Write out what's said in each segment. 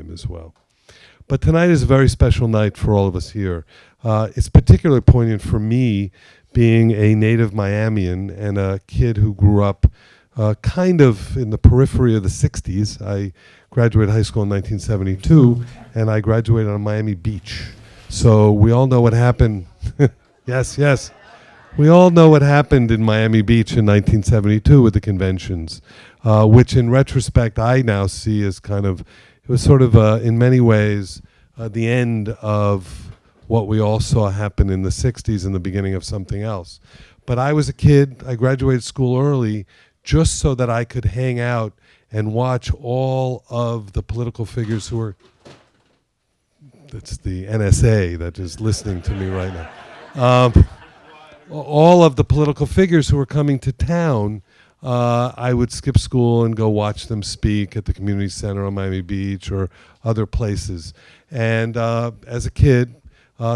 time as well. But tonight is a very special night for all of us here. It's particularly poignant for me, being a native Miamian and a kid who grew up kind of in the periphery of the 60s. I graduated high school in 1972, and I graduated on Miami Beach. So we all know what happened. Yes. We all know what happened in Miami Beach in 1972 with the conventions, which in retrospect I now see as kind of, it was sort of in many ways the end of what we all saw happen in the 60s and the beginning of something else. But I was a kid, I graduated school early just so that I could hang out and watch all of the political figures who were, that's the NSA that is listening to me right now. All of the political figures who were coming to town, I would skip school and go watch them speak at the community center on Miami Beach or other places. And as a kid,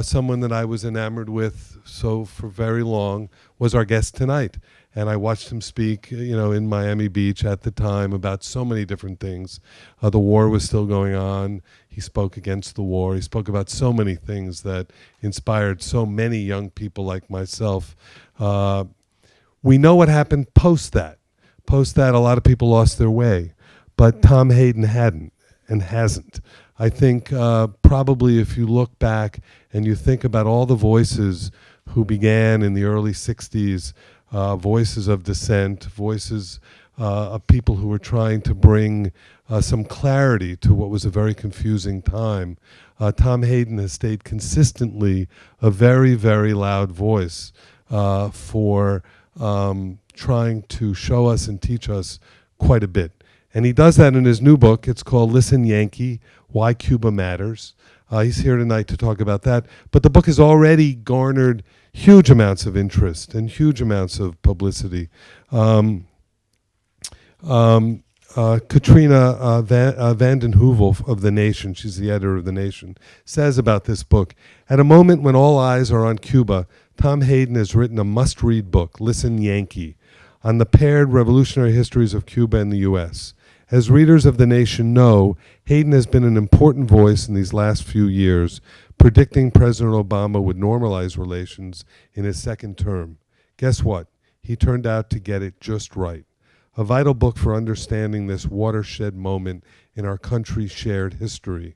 someone that I was enamored with for very long was our guest tonight. And I watched him speak, in Miami Beach at the time about so many different things. The war was still going on. He spoke against the war. He spoke about so many things that inspired so many young people like myself. We know what happened post that. Post that, a lot of people lost their way. But Tom Hayden hadn't and hasn't. I think probably if you look back and you think about all the voices who began in the early 60s, voices of dissent, voices of people who were trying to bring some clarity to what was a very confusing time. Tom Hayden has stayed consistently a very, very loud voice for trying to show us and teach us quite a bit. And he does that in his new book. It's called Listen, Yankee, Why Cuba Matters. He's here tonight to talk about that. But the book has already garnered huge amounts of interest and huge amounts of publicity. Katrina Vanden Heuvel of The Nation, she's the editor of The Nation, says about this book, at a moment when all eyes are on Cuba, Tom Hayden has written a must-read book, Listen, Yankee, on the paired revolutionary histories of Cuba and the U.S. As readers of The Nation know, Hayden has been an important voice in these last few years, predicting President Obama would normalize relations in his second term. Guess what? He turned out to get it just right. A vital book for understanding this watershed moment in our country's shared history.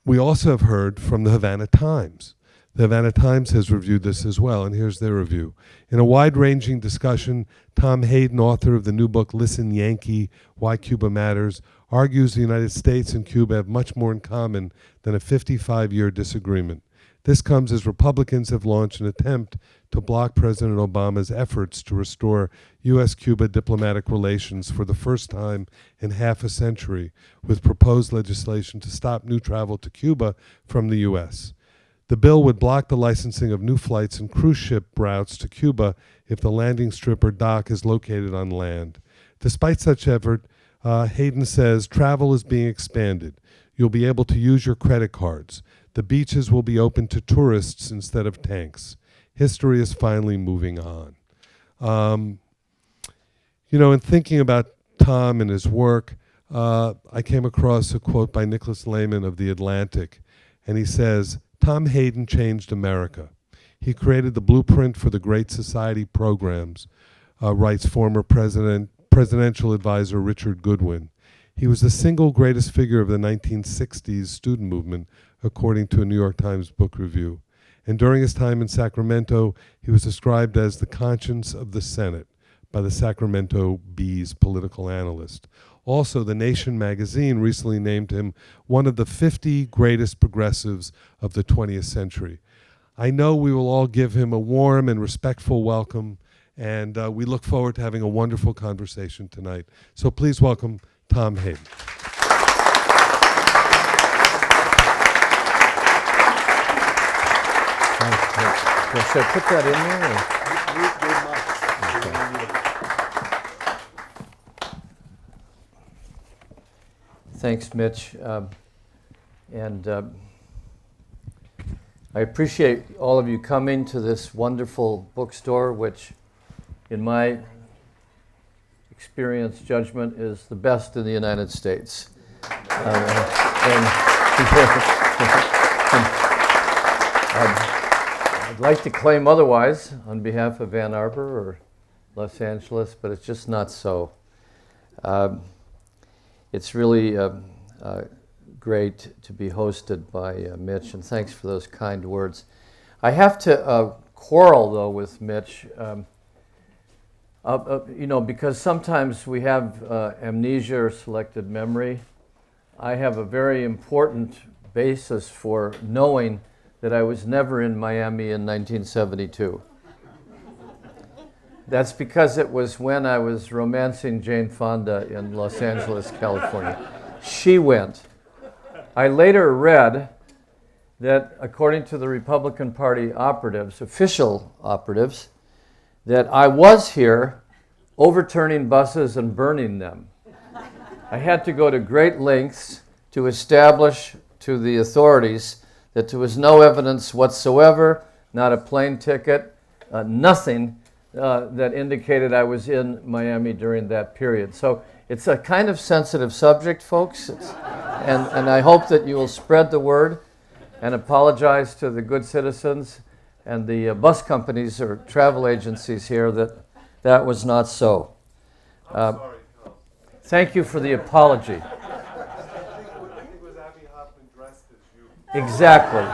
We also have heard from the Havana Times. The Havana Times has reviewed this as well, and here's their review. In a wide-ranging discussion, Tom Hayden, author of the new book, Listen, Yankee, Why Cuba Matters, argues the United States and Cuba have much more in common than a 55-year disagreement. This comes as Republicans have launched an attempt to block President Obama's efforts to restore U.S.-Cuba diplomatic relations for the first time in half a century, with proposed legislation to stop new travel to Cuba from the U.S. The bill would block the licensing of new flights and cruise ship routes to Cuba if the landing strip or dock is located on land. Despite such effort, Hayden says travel is being expanded. You'll be able to use your credit cards. The beaches will be open to tourists instead of tanks. History is finally moving on. In thinking about Tom and his work, I came across a quote by Nicholas Lehman of The Atlantic, and he says, Tom Hayden changed America. He created the blueprint for the Great Society programs, writes former presidential advisor Richard Goodwin. He was the single greatest figure of the 1960s student movement, according to a New York Times book review. And during his time in Sacramento, he was described as the conscience of the Senate by the Sacramento Bee's political analyst. Also, The Nation magazine recently named him one of the 50 greatest progressives of the 20th century. I know we will all give him a warm and respectful welcome, and we look forward to having a wonderful conversation tonight. So please welcome Tom Hayden. Should I put that in there? Thanks, Mitch. I appreciate all of you coming to this wonderful bookstore, which in my experience, judgment is the best in the United States. I'd like to claim otherwise on behalf of Ann Arbor or Los Angeles, but it's just not so. It's really great to be hosted by Mitch, and thanks for those kind words. I have to quarrel, though, with Mitch, because sometimes we have amnesia or selected memory. I have a very important basis for knowing that I was never in Miami in 1972. That's because it was when I was romancing Jane Fonda in Los Angeles, California. She went. I later read that according to the Republican Party operatives, official operatives, that I was here overturning buses and burning them. I had to go to great lengths to establish to the authorities that there was no evidence whatsoever, not a plane ticket, nothing that indicated I was in Miami during that period. So it's a kind of sensitive subject, folks, and I hope that you will spread the word and apologize to the good citizens and the bus companies or travel agencies here that that was not so. Thank you for the apology. I think it was Abby Hoffman dressed as you. Exactly.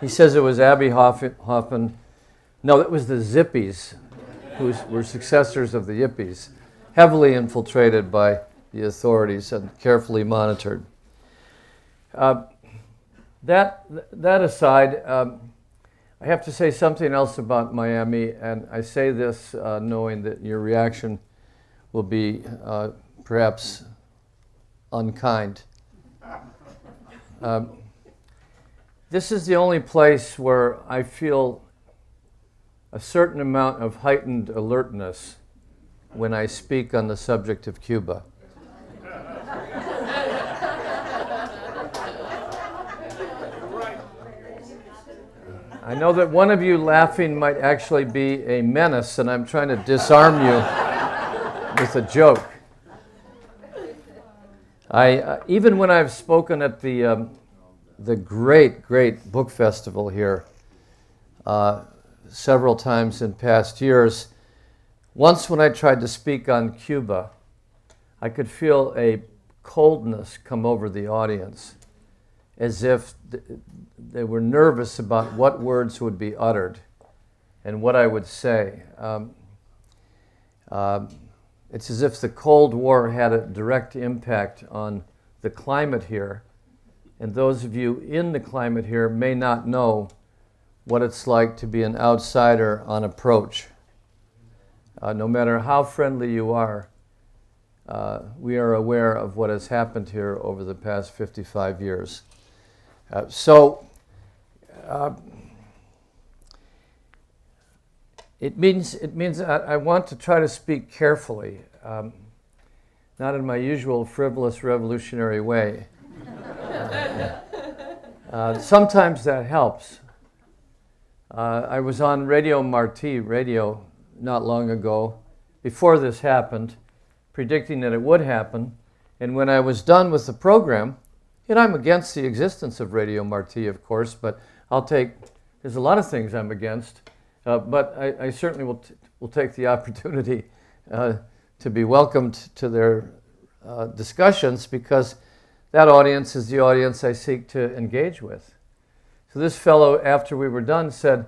He says it was Abby Hoffman. No, that was the Zippies, who were successors of the Yippies, heavily infiltrated by the authorities and carefully monitored. That aside, I have to say something else about Miami, and I say this knowing that your reaction will be perhaps unkind. This is the only place where I feel a certain amount of heightened alertness when I speak on the subject of Cuba. I know that one of you laughing might actually be a menace, and I'm trying to disarm you with a joke. Even when I've spoken at the great book festival here several times in past years, once when I tried to speak on Cuba, I could feel a coldness come over the audience, as if they were nervous about what words would be uttered and what I would say. It's as if the Cold War had a direct impact on the climate here, and those of you in the climate here may not know what it's like to be an outsider on approach. No matter how friendly you are, we are aware of what has happened here over the past 55 years. It means I want to try to speak carefully, not in my usual frivolous revolutionary way. Sometimes that helps. I was on Radio Marti radio not long ago, before this happened, predicting that it would happen. And when I was done with the program, and I'm against the existence of Radio Marti, of course, but there's a lot of things I'm against, but I certainly will take the opportunity to be welcomed to their discussions, because that audience is the audience I seek to engage with. So this fellow, after we were done, said,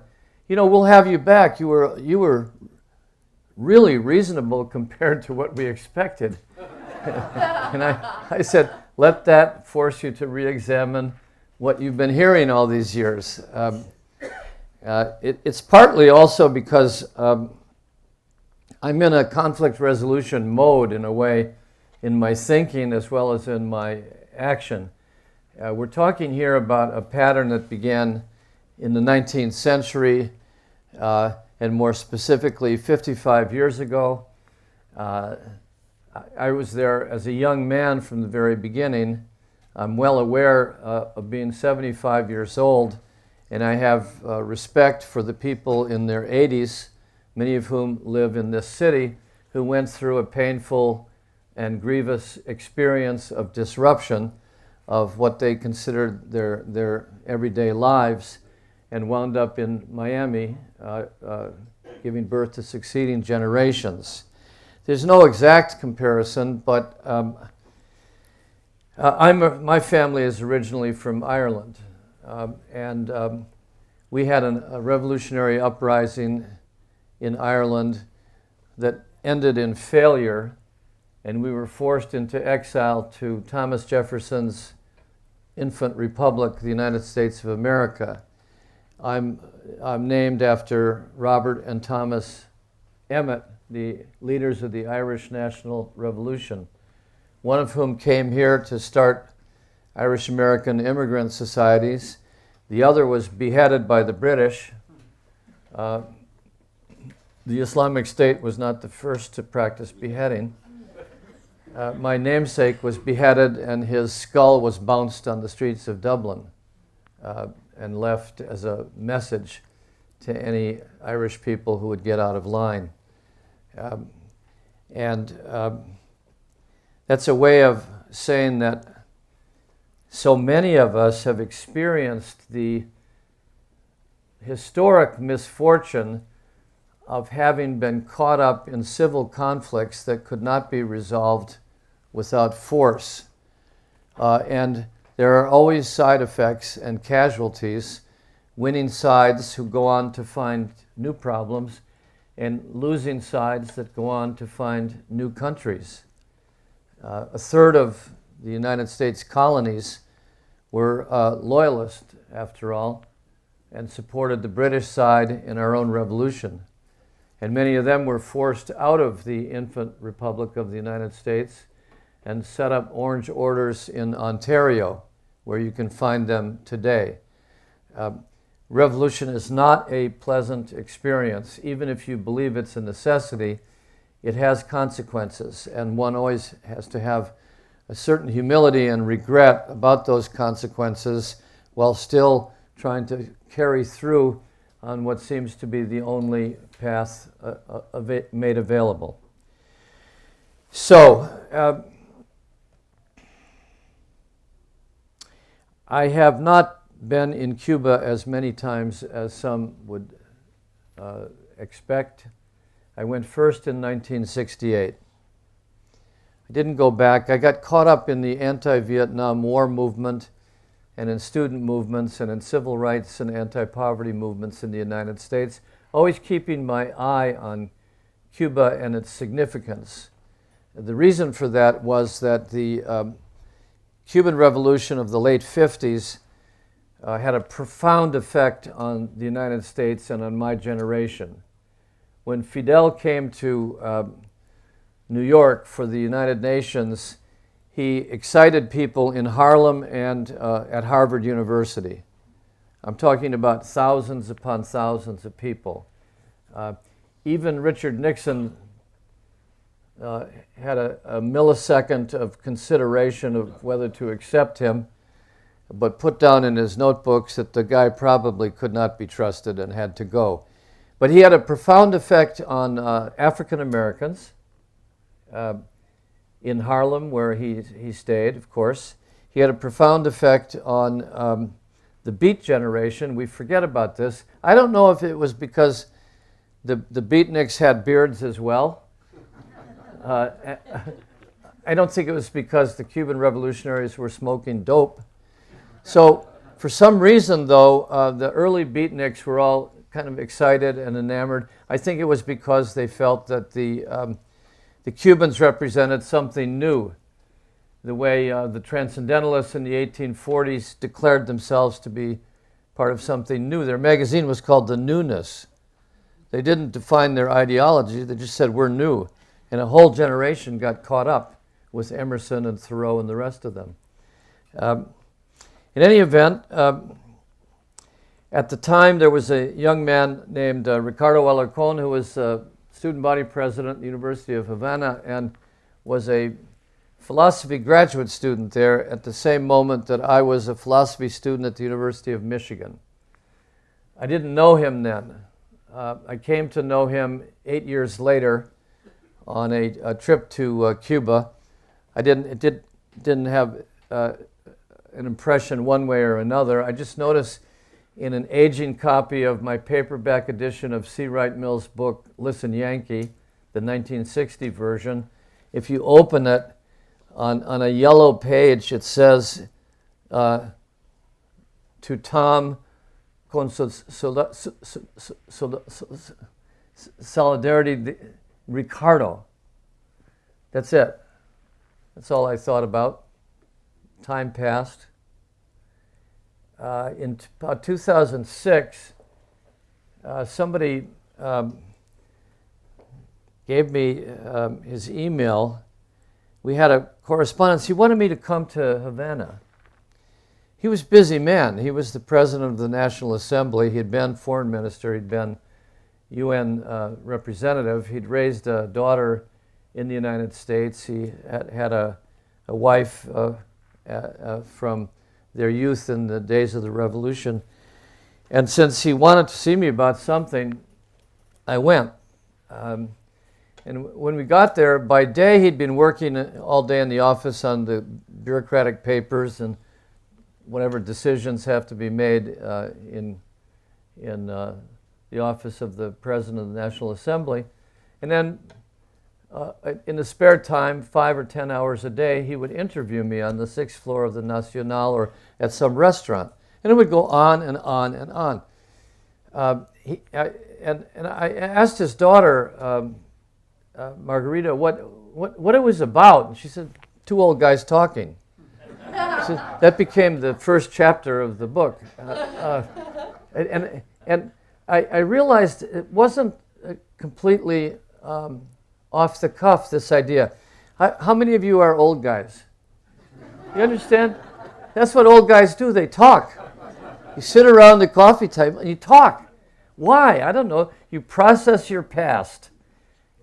we'll have you back. You were really reasonable compared to what we expected. And I said, let that force you to re-examine what you've been hearing all these years. It's partly also because I'm in a conflict resolution mode, in a way, in my thinking as well as in my action. We're talking here about a pattern that began in the 19th century, and more specifically 55 years ago. I was there as a young man from the very beginning. I'm well aware of being 75 years old, and I have respect for the people in their 80s, many of whom live in this city, who went through a painful and grievous experience of disruption of what they considered their everyday lives, and wound up in Miami, giving birth to succeeding generations. There's no exact comparison, but my family is originally from Ireland, and we had a revolutionary uprising in Ireland that ended in failure, and we were forced into exile to Thomas Jefferson's infant republic, the United States of America. I'm named after Robert and Thomas Emmet, the leaders of the Irish National Revolution, one of whom came here to start Irish American immigrant societies. The other was beheaded by the British. The Islamic State was not the first to practice beheading. My namesake was beheaded, and his skull was bounced on the streets of Dublin and left as a message to any Irish people who would get out of line. That's a way of saying that so many of us have experienced the historic misfortune of having been caught up in civil conflicts that could not be resolved without force. And there are always side effects and casualties, winning sides who go on to find new problems, and losing sides that go on to find new countries. A third of the United States colonies were loyalist, after all, and supported the British side in our own revolution. And many of them were forced out of the infant Republic of the United States and set up Orange Orders in Ontario, where you can find them today. Revolution is not a pleasant experience. Even if you believe it's a necessity, it has consequences, and one always has to have a certain humility and regret about those consequences while still trying to carry through on what seems to be the only path made available. So, I have not been in Cuba as many times as some would expect. I went first in 1968. I didn't go back. I got caught up in the anti-Vietnam War movement and in student movements and in civil rights and anti-poverty movements in the United States, always keeping my eye on Cuba and its significance. The reason for that was that the Cuban Revolution of the late 50s had a profound effect on the United States and on my generation. When Fidel came to New York for the United Nations, he excited people in Harlem and at Harvard University. I'm talking about thousands upon thousands of people. Even Richard Nixon had a millisecond of consideration of whether to accept him, but put down in his notebooks that the guy probably could not be trusted and had to go. But he had a profound effect on African Americans in Harlem, where he stayed, of course. He had a profound effect on the Beat generation. We forget about this. I don't know if it was because the beatniks had beards as well. I don't think it was because the Cuban revolutionaries were smoking dope. So for some reason, though, the early beatniks were all kind of excited and enamored. I think it was because they felt that the Cubans represented something new, the way the Transcendentalists in the 1840s declared themselves to be part of something new. Their magazine was called The Newness. They didn't define their ideology, they just said, we're new. And a whole generation got caught up with Emerson and Thoreau and the rest of them. In any event, at the time there was a young man named Ricardo Alarcón, who was student body president at the University of Havana and was a philosophy graduate student there at the same moment that I was a philosophy student at the University of Michigan. I didn't know him then. I came to know him 8 years later on a trip to Cuba. It didn't have an impression one way or another. I just noticed in an aging copy of my paperback edition of C. Wright Mills' book, Listen, Yankee, the 1960 version, if you open it on a yellow page, it says, to Tom, con solidarity, Ricardo. That's it. That's all I thought about. Time passed. In about 2006, somebody gave me his email. We had a correspondence. He wanted me to come to Havana. He was a busy man. He was the president of the National Assembly. He had been foreign minister. He'd been UN representative. He'd raised a daughter in the United States. He had a wife from their youth in the days of the Revolution. And since he wanted to see me about something, I went. And when we got there, by day he'd been working all day in the office on the bureaucratic papers and whatever decisions have to be made in the office of the President of the National Assembly. And then in the spare time, 5 or 10 hours a day, he would interview me on the 6th floor of the Nacional or at some restaurant. And it would go on and on and on. And I asked his daughter, Margarita, what it was about. And she said, 2 old guys talking. So that became the first chapter of the book. And I realized it wasn't completely off the cuff, this idea. How many of you are old guys? You understand? That's what old guys do. They talk. You sit around the coffee table and you talk. Why? I don't know. You process your past.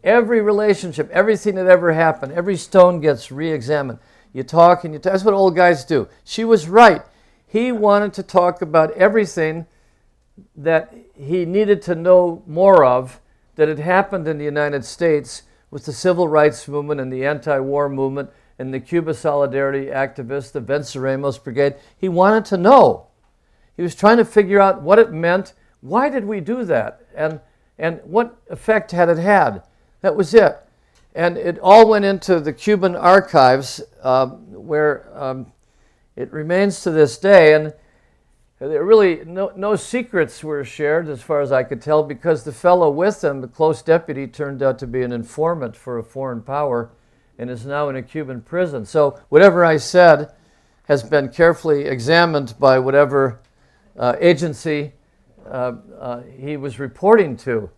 Every relationship, everything that ever happened, every stone gets re-examined. You talk and you talk. That's what old guys do. She was right. He wanted to talk about everything that he needed to know more of that had happened in the United States with the civil rights movement and the anti-war movement and the Cuba solidarity activists, the Venceremos Brigade. He wanted to know. He was trying to figure out what it meant. Why did we do that? And what effect had it had? That was it. And it all went into the Cuban archives where it remains to this day. And there really no secrets were shared as far as I could tell, because the fellow with him, the close deputy, turned out to be an informant for a foreign power and is now in a Cuban prison. So whatever I said has been carefully examined by whatever agency he was reporting to.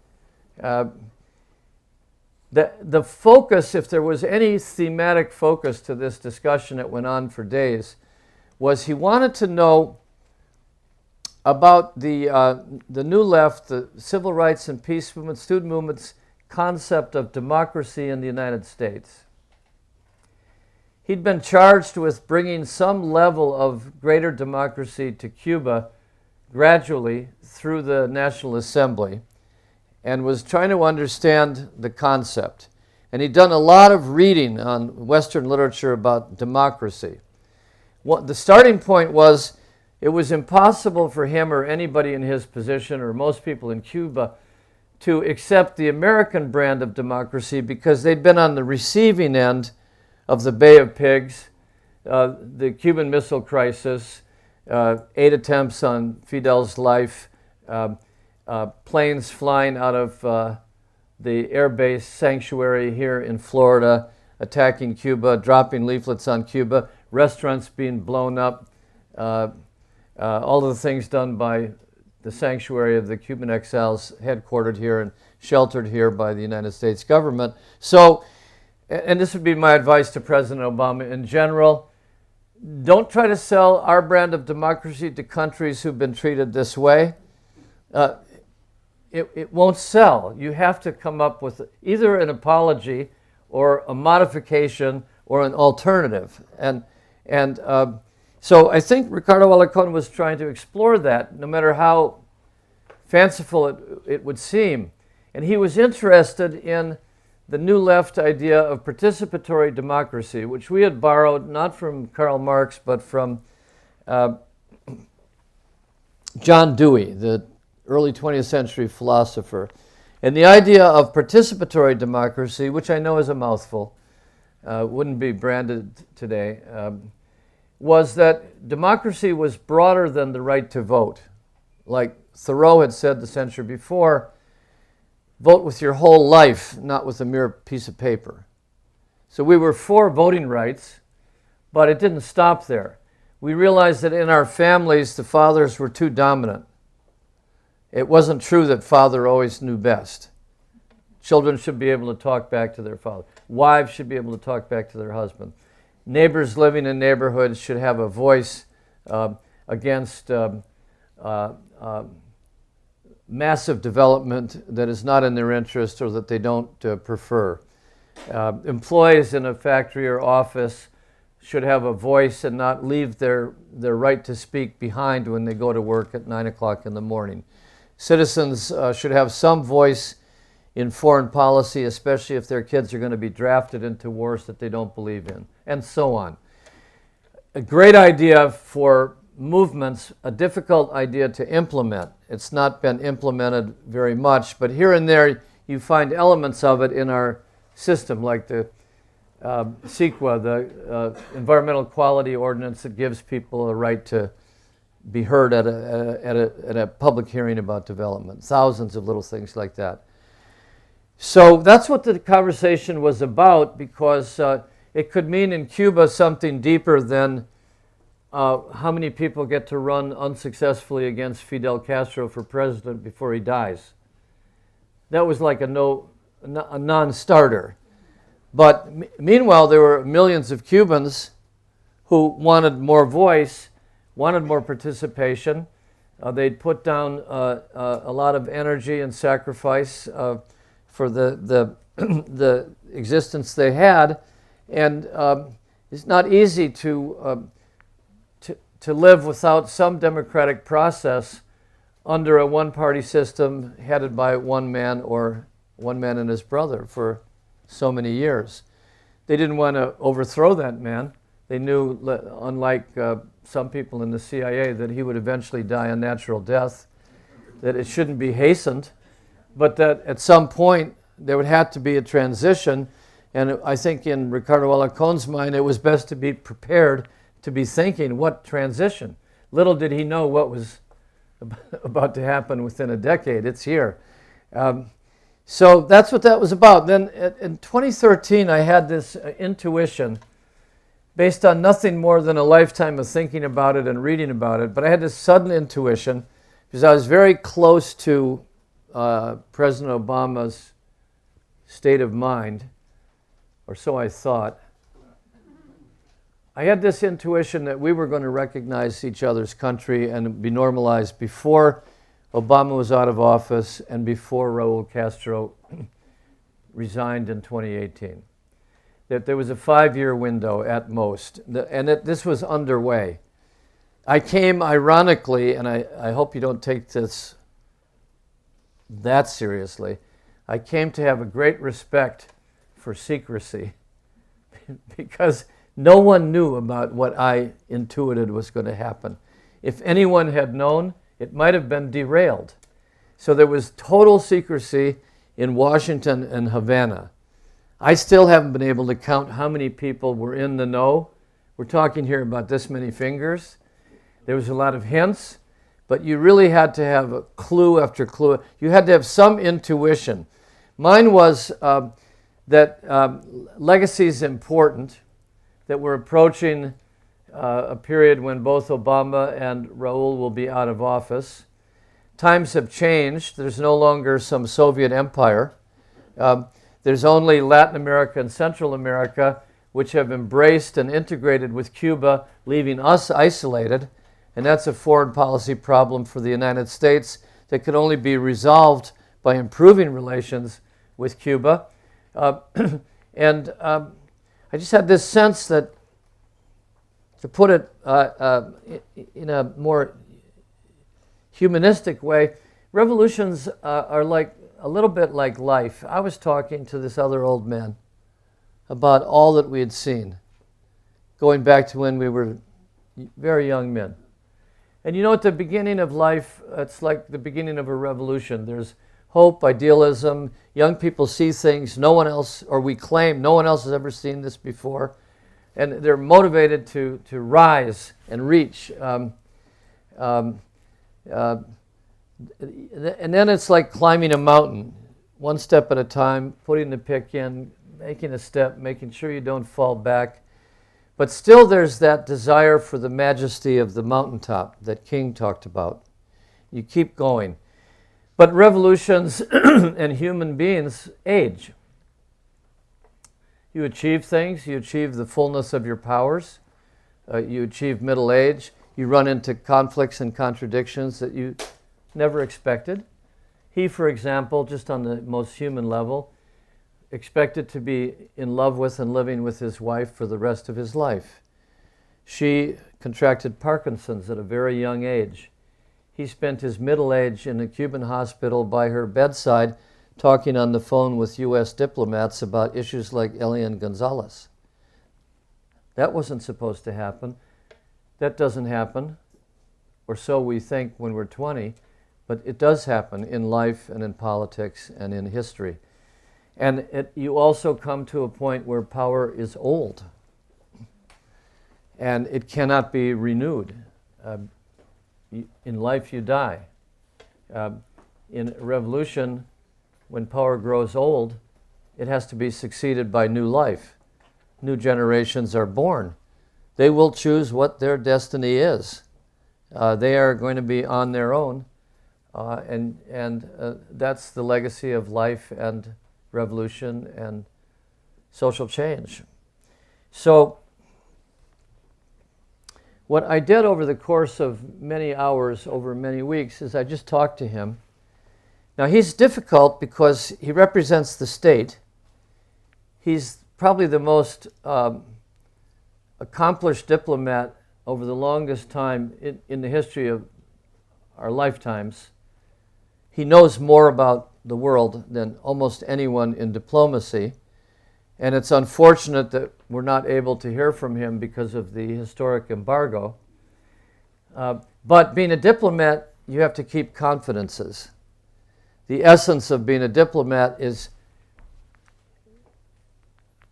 The focus, if there was any thematic focus to this discussion that went on for days, was he wanted to know about the New Left, the civil rights and peace movement, student movement's concept of democracy in the United States. He'd been charged with bringing some level of greater democracy to Cuba gradually through the National Assembly, and was trying to understand the concept. And he'd done a lot of reading on Western literature about democracy. The starting point was it was impossible for him or anybody in his position or most people in Cuba to accept the American brand of democracy because they'd been on the receiving end of the Bay of Pigs, the Cuban Missile Crisis, 8 attempts on Fidel's life, planes flying out of the airbase sanctuary here in Florida, attacking Cuba, dropping leaflets on Cuba, restaurants being blown up, all of the things done by the sanctuary of the Cuban exiles headquartered here and sheltered here by the United States government. So, and this would be my advice to President Obama in general, don't try to sell our brand of democracy to countries who've been treated this way. It won't sell. You have to come up with either an apology or a modification or an alternative. And so I think Ricardo Alarcón was trying to explore that, no matter how fanciful it would seem. And he was interested in the New Left idea of participatory democracy, which we had borrowed not from Karl Marx, but from John Dewey, the early 20th century philosopher. And the idea of participatory democracy, which I know is a mouthful, wouldn't be branded today, was that democracy was broader than the right to vote. Like Thoreau had said the century before, vote with your whole life, not with a mere piece of paper. So we were for voting rights, but it didn't stop there. We realized that in our families, the fathers were too dominant. It wasn't true that father always knew best. Children should be able to talk back to their father. Wives should be able to talk back to their husband. Neighbors living in neighborhoods should have a voice against massive development that is not in their interest or that they don't prefer. Employees in a factory or office should have a voice and not leave their right to speak behind when they go to work at 9 o'clock in the morning. Citizens should have some voice in foreign policy, especially if their kids are going to be drafted into wars that they don't believe in, and so on. A great idea for movements, a difficult idea to implement. It's not been implemented very much, but here and there you find elements of it in our system, like the CEQA, the Environmental Quality Ordinance that gives people a right to be heard at a public hearing about development. Thousands of little things like that. So that's what the conversation was about, because it could mean in Cuba something deeper than how many people get to run unsuccessfully against Fidel Castro for president before he dies. That was like a non-starter. But meanwhile, there were millions of Cubans who wanted more voice, wanted more participation. They'd put down a lot of energy and sacrifice for the existence they had, and it's not easy to live without some democratic process under a one-party system headed by one man or one man and his brother for so many years. They didn't want to overthrow that man. They knew, unlike some people in the CIA, that he would eventually die a natural death, that it shouldn't be hastened, but that at some point there would have to be a transition. And I think in Ricardo Alarcon's mind, it was best to be prepared to be thinking, what transition? Little did he know what was about to happen within a decade. It's here. So that's what that was about. Then in 2013, I had this intuition based on nothing more than a lifetime of thinking about it and reading about it. But I had this sudden intuition because I was very close to President Obama's state of mind, or so I thought. I had this intuition that we were going to recognize each other's country and be normalized before Obama was out of office and before Raul Castro resigned in 2018. That there was a 5-year window at most, and this was underway. I came ironically, and I hope you don't take this that seriously, I came to have a great respect for secrecy because no one knew about what I intuited was going to happen. If anyone had known, it might have been derailed. So there was total secrecy in Washington and Havana. I still haven't been able to count how many people were in the know. We're talking here about this many fingers. There was a lot of hints, but you really had to have a clue after clue. You had to have some intuition. Mine was that legacy is important, that we're approaching a period when both Obama and Raul will be out of office. Times have changed. There's no longer some Soviet empire. There's only Latin America and Central America, which have embraced and integrated with Cuba, leaving us isolated. And that's a foreign policy problem for the United States that could only be resolved by improving relations with Cuba. And I just had this sense that, to put it in a more humanistic way, revolutions are like a little bit like life. I was talking to this other old man about all that we had seen, going back to when we were very young men. And you know, at the beginning of life, it's like the beginning of a revolution. There's hope, idealism. Young people see things no one else, or we claim no one else has ever seen this before. And they're motivated to rise and reach. And then it's like climbing a mountain, one step at a time, putting the pick in, making a step, making sure you don't fall back. But still there's that desire for the majesty of the mountaintop that King talked about. You keep going. But revolutions and human beings age. You achieve things, you achieve the fullness of your powers, you achieve middle age, you run into conflicts and contradictions that you never expected. He, for example, just on the most human level, expected to be in love with and living with his wife for the rest of his life. She contracted Parkinson's at a very young age. He spent his middle age in a Cuban hospital by her bedside talking on the phone with U.S. diplomats about issues like Elian Gonzalez. That wasn't supposed to happen. That doesn't happen, or so we think when we're 20, but it does happen in life and in politics and in history. And you also come to a point where power is old and it cannot be renewed. In life you die. In a revolution, when power grows old, it has to be succeeded by new life. New generations are born. They will choose what their destiny is. They are going to be on their own, and that's the legacy of life and revolution and social change. So what I did over the course of many hours, over many weeks, is I just talked to him. Now he's difficult because he represents the state. He's probably the most accomplished diplomat over the longest time in the history of our lifetimes. He knows more about the world than almost anyone in diplomacy, and it's unfortunate that we're not able to hear from him because of the historic embargo. But being a diplomat, you have to keep confidences. The essence of being a diplomat is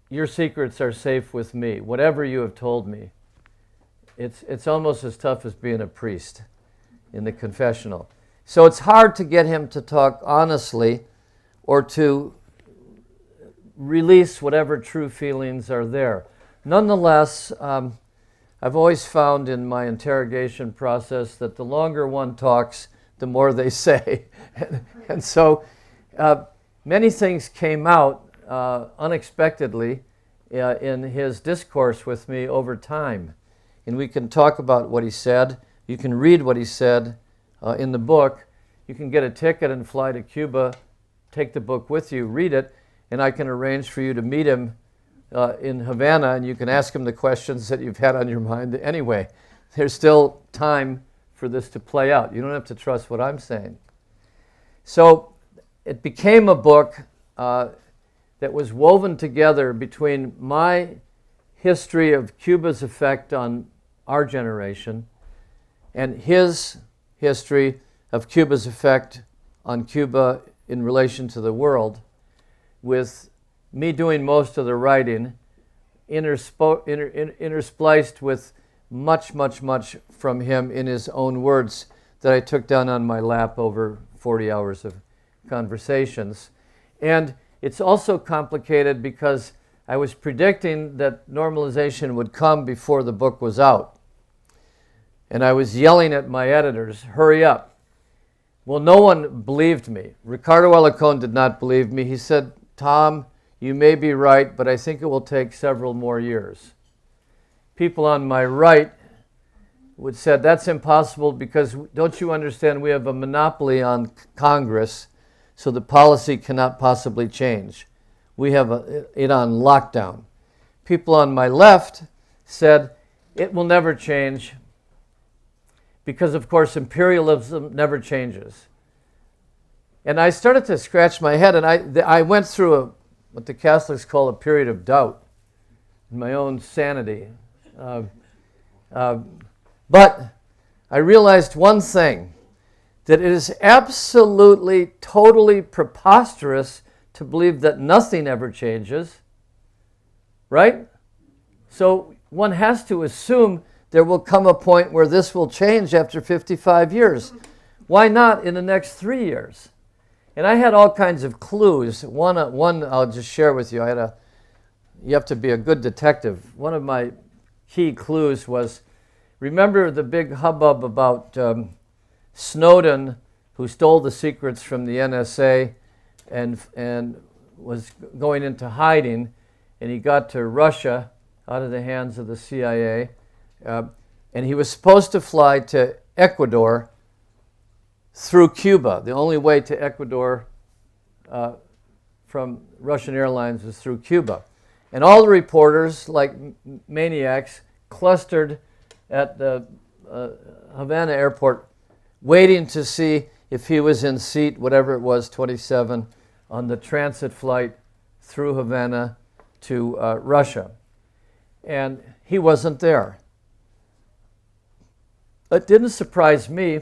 your secrets are safe with me. Whatever you have told me, it's almost as tough as being a priest in the confessional. So it's hard to get him to talk honestly or to release whatever true feelings are there. Nonetheless, I've always found in my interrogation process that the longer one talks, the more they say. And so many things came out unexpectedly in his discourse with me over time. And we can talk about what he said. You can read what he said in the book. You can get a ticket and fly to Cuba, take the book with you, read it, and I can arrange for you to meet him in Havana, and you can ask him the questions that you've had on your mind anyway. There's still time for this to play out. You don't have to trust what I'm saying. So it became a book that was woven together between my history of Cuba's effect on our generation and his history of Cuba's effect on Cuba in relation to the world, with me doing most of the writing, interspliced with much from him in his own words that I took down on my lap over 40 hours of conversations. And it's also complicated because I was predicting that normalization would come before the book was out. And I was yelling at my editors, hurry up. Well, no one believed me. Ricardo Alarcón did not believe me. He said, Tom, you may be right, but I think it will take several more years. People on my right would said, that's impossible because don't you understand we have a monopoly on Congress, so the policy cannot possibly change. We have it on lockdown. People on my left said, it will never change because, of course, imperialism never changes. And I started to scratch my head, and I went through what the Catholics call a period of doubt in my own sanity. But I realized one thing, that it is absolutely, totally preposterous to believe that nothing ever changes, right? So one has to assume there will come a point where this will change after 55 years. Why not in the next 3 years? And I had all kinds of clues. One I'll just share with you. You have to be a good detective. One of my key clues was, remember the big hubbub about Snowden, who stole the secrets from the NSA and was going into hiding, and he got to Russia out of the hands of the CIA, and he was supposed to fly to Ecuador through Cuba. The only way to Ecuador from Russian Airlines was through Cuba. And all the reporters, like maniacs, clustered at the Havana airport, waiting to see if he was in seat, whatever it was, 27, on the transit flight through Havana to Russia. And he wasn't there. It didn't surprise me,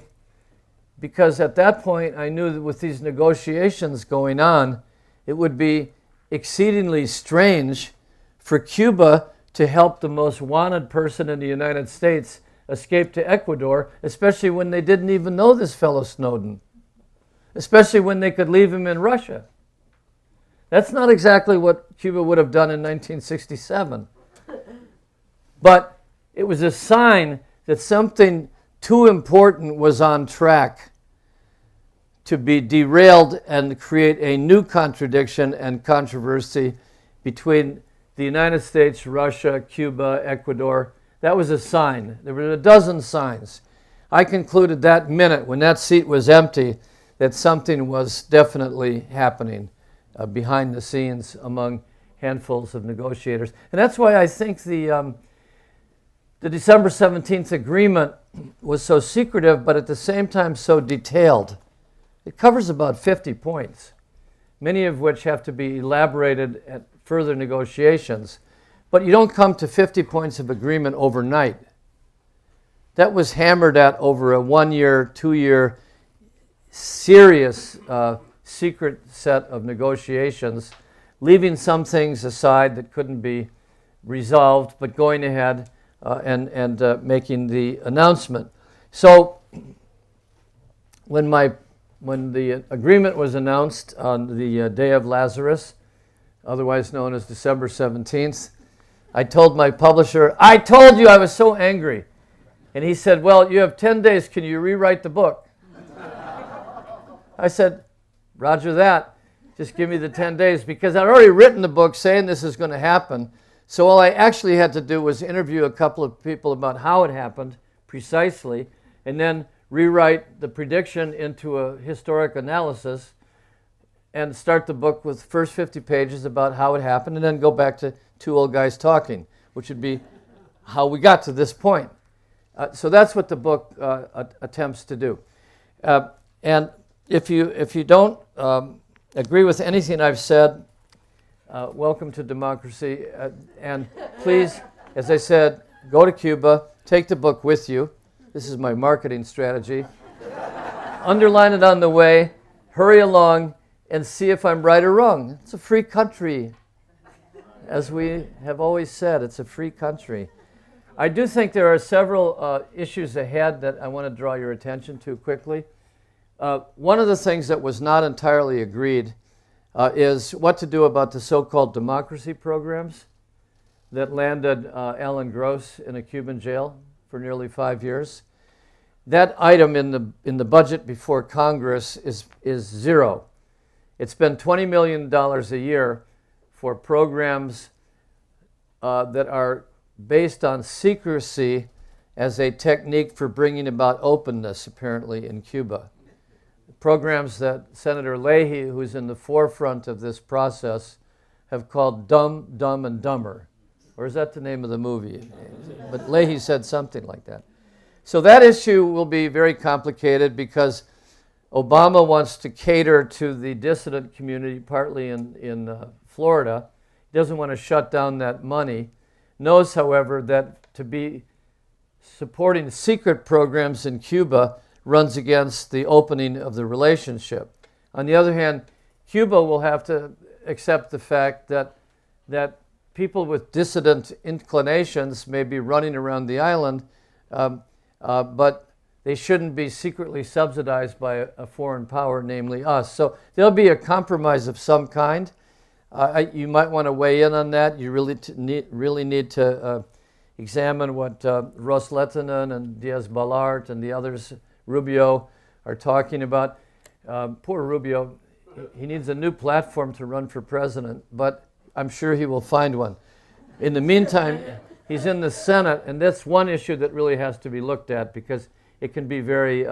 because at that point I knew that with these negotiations going on, it would be exceedingly strange for Cuba to help the most wanted person in the United States escape to Ecuador, especially when they didn't even know this fellow Snowden, especially when they could leave him in Russia. That's not exactly what Cuba would have done in 1967. But it was a sign that something too important was on track to be derailed and create a new contradiction and controversy between the United States, Russia, Cuba, Ecuador. That was a sign. There were a dozen signs. I concluded that minute, when that seat was empty, that something was definitely happening behind the scenes among handfuls of negotiators. And that's why I think the December 17th agreement was so secretive, but at the same time so detailed. It covers about 50 points, many of which have to be elaborated at further negotiations. But you don't come to 50 points of agreement overnight. That was hammered at over a 1-year, 2-year, serious secret set of negotiations, leaving some things aside that couldn't be resolved, but going ahead and making the announcement. So when the agreement was announced on the Day of Lazarus, otherwise known as December 17th, I told my publisher, I told you I was so angry. And he said, well, you have 10 days. Can you rewrite the book? I said, roger that. Just give me the 10 days, because I'd already written the book saying this is going to happen. So all I actually had to do was interview a couple of people about how it happened precisely, and then rewrite the prediction into a historic analysis and start the book with the first 50 pages about how it happened, and then go back to two old guys talking, which would be how we got to this point. So that's what the book attempts to do. And if you don't agree with anything I've said, welcome to democracy. And please, as I said, go to Cuba, take the book with you. This is my marketing strategy. Underline it on the way, hurry along, and see if I'm right or wrong. It's a free country. As we have always said, it's a free country. I do think there are several issues ahead that I want to draw your attention to quickly. One of the things that was not entirely agreed is what to do about the so-called democracy programs that landed Alan Gross in a Cuban jail for nearly 5 years. That item in the budget before Congress is zero. It's been $20 million a year for programs that are based on secrecy as a technique for bringing about openness, apparently, in Cuba. Programs that Senator Leahy, who's in the forefront of this process, have called Dumb, Dumb, and Dumber. Or is that the name of the movie? But Leahy said something like that. So that issue will be very complicated, because Obama wants to cater to the dissident community, partly in Florida. He doesn't want to shut down that money. Knows, however, that to be supporting secret programs in Cuba runs against the opening of the relationship. On the other hand, Cuba will have to accept the fact that people with dissident inclinations may be running around the island, but they shouldn't be secretly subsidized by a foreign power, namely us. So there'll be a compromise of some kind. You might want to weigh in on that. You really need to examine what Ros-Lehtinen and Diaz-Balart and the others, Rubio, are talking about. Poor Rubio, he needs a new platform to run for president, but I'm sure he will find one. In the meantime, he's in the Senate, and that's one issue that really has to be looked at because it can be very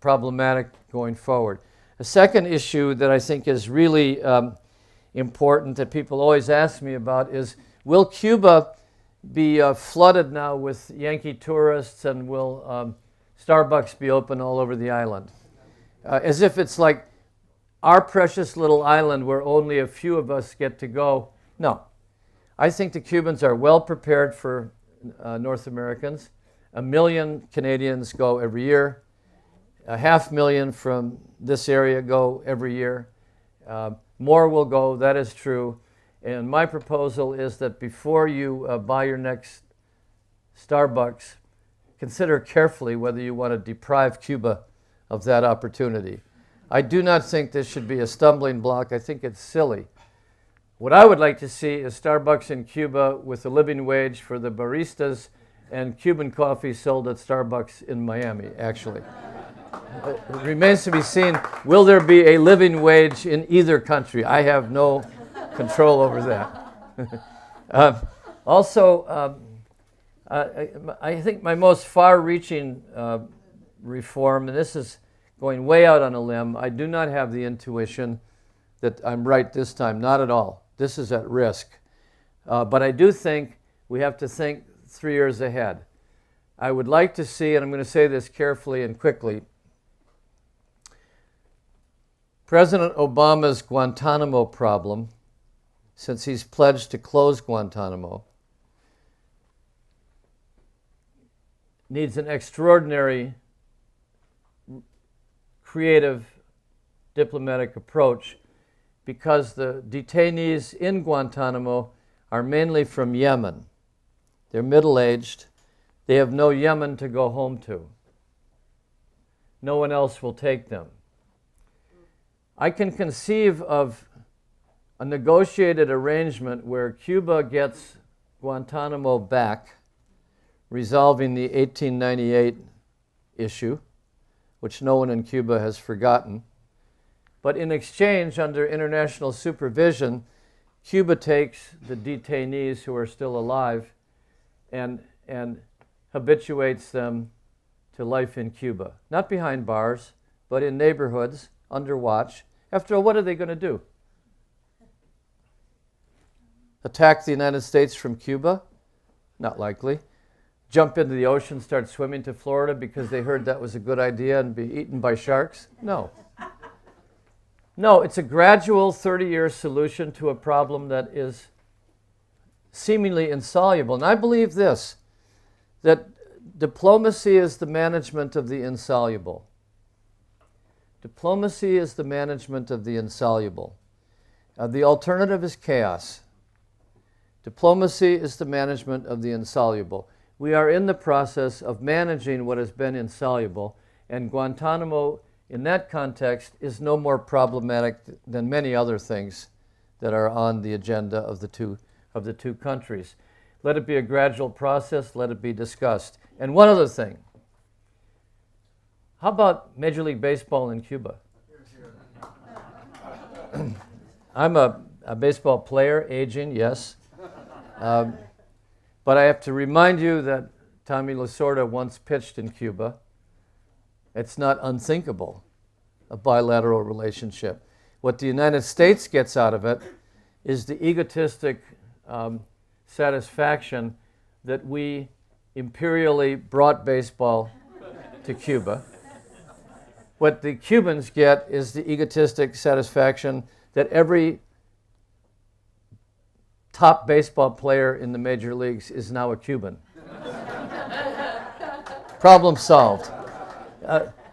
problematic going forward. A second issue that I think is really important that people always ask me about is, will Cuba be flooded now with Yankee tourists, and will Starbucks be open all over the island? As if it's like our precious little island where only a few of us get to go. No. I think the Cubans are well prepared for North Americans. 1 million Canadians go every year. 500,000 from this area go every year. More will go, that is true. And my proposal is that before you buy your next Starbucks, consider carefully whether you want to deprive Cuba of that opportunity. I do not think this should be a stumbling block. I think it's silly. What I would like to see is Starbucks in Cuba with a living wage for the baristas and Cuban coffee sold at Starbucks in Miami, actually. It remains to be seen, will there be a living wage in either country? I have no control over that. I think my most far-reaching reform, and this is going way out on a limb, I do not have the intuition that I'm right this time, not at all. This is at risk. But I do think we have to think 3 years ahead. I would like to see, and I'm going to say this carefully and quickly, President Obama's Guantanamo problem, since he's pledged to close Guantanamo, needs an extraordinary creative diplomatic approach because the detainees in Guantanamo are mainly from Yemen. They're middle-aged. They have no Yemen to go home to. No one else will take them. I can conceive of a negotiated arrangement where Cuba gets Guantanamo back, resolving the 1898 issue, which no one in Cuba has forgotten. But in exchange, under international supervision, Cuba takes the detainees who are still alive and habituates them to life in Cuba. Not behind bars, but in neighborhoods, under watch. After all, what are they going to do? Attack the United States from Cuba? Not likely. Jump into the ocean, start swimming to Florida because they heard that was a good idea and be eaten by sharks? No. No, it's a gradual 30-year solution to a problem that is seemingly insoluble. And I believe this, that diplomacy is the management of the insoluble. Diplomacy is the management of the insoluble. The alternative is chaos. Diplomacy is the management of the insoluble. We are in the process of managing what has been insoluble, and Guantanamo, in that context, is no more problematic than many other things that are on the agenda of the two countries. Let it be a gradual process. Let it be discussed. And one other thing. How about Major League Baseball in Cuba? I'm a baseball player, aging, yes. But I have to remind you that Tommy Lasorda once pitched in Cuba. It's not unthinkable, a bilateral relationship. What the United States gets out of it is the egotistic satisfaction that we imperially brought baseball to Cuba. What the Cubans get is the egotistic satisfaction that every top baseball player in the major leagues is now a Cuban. Problem solved.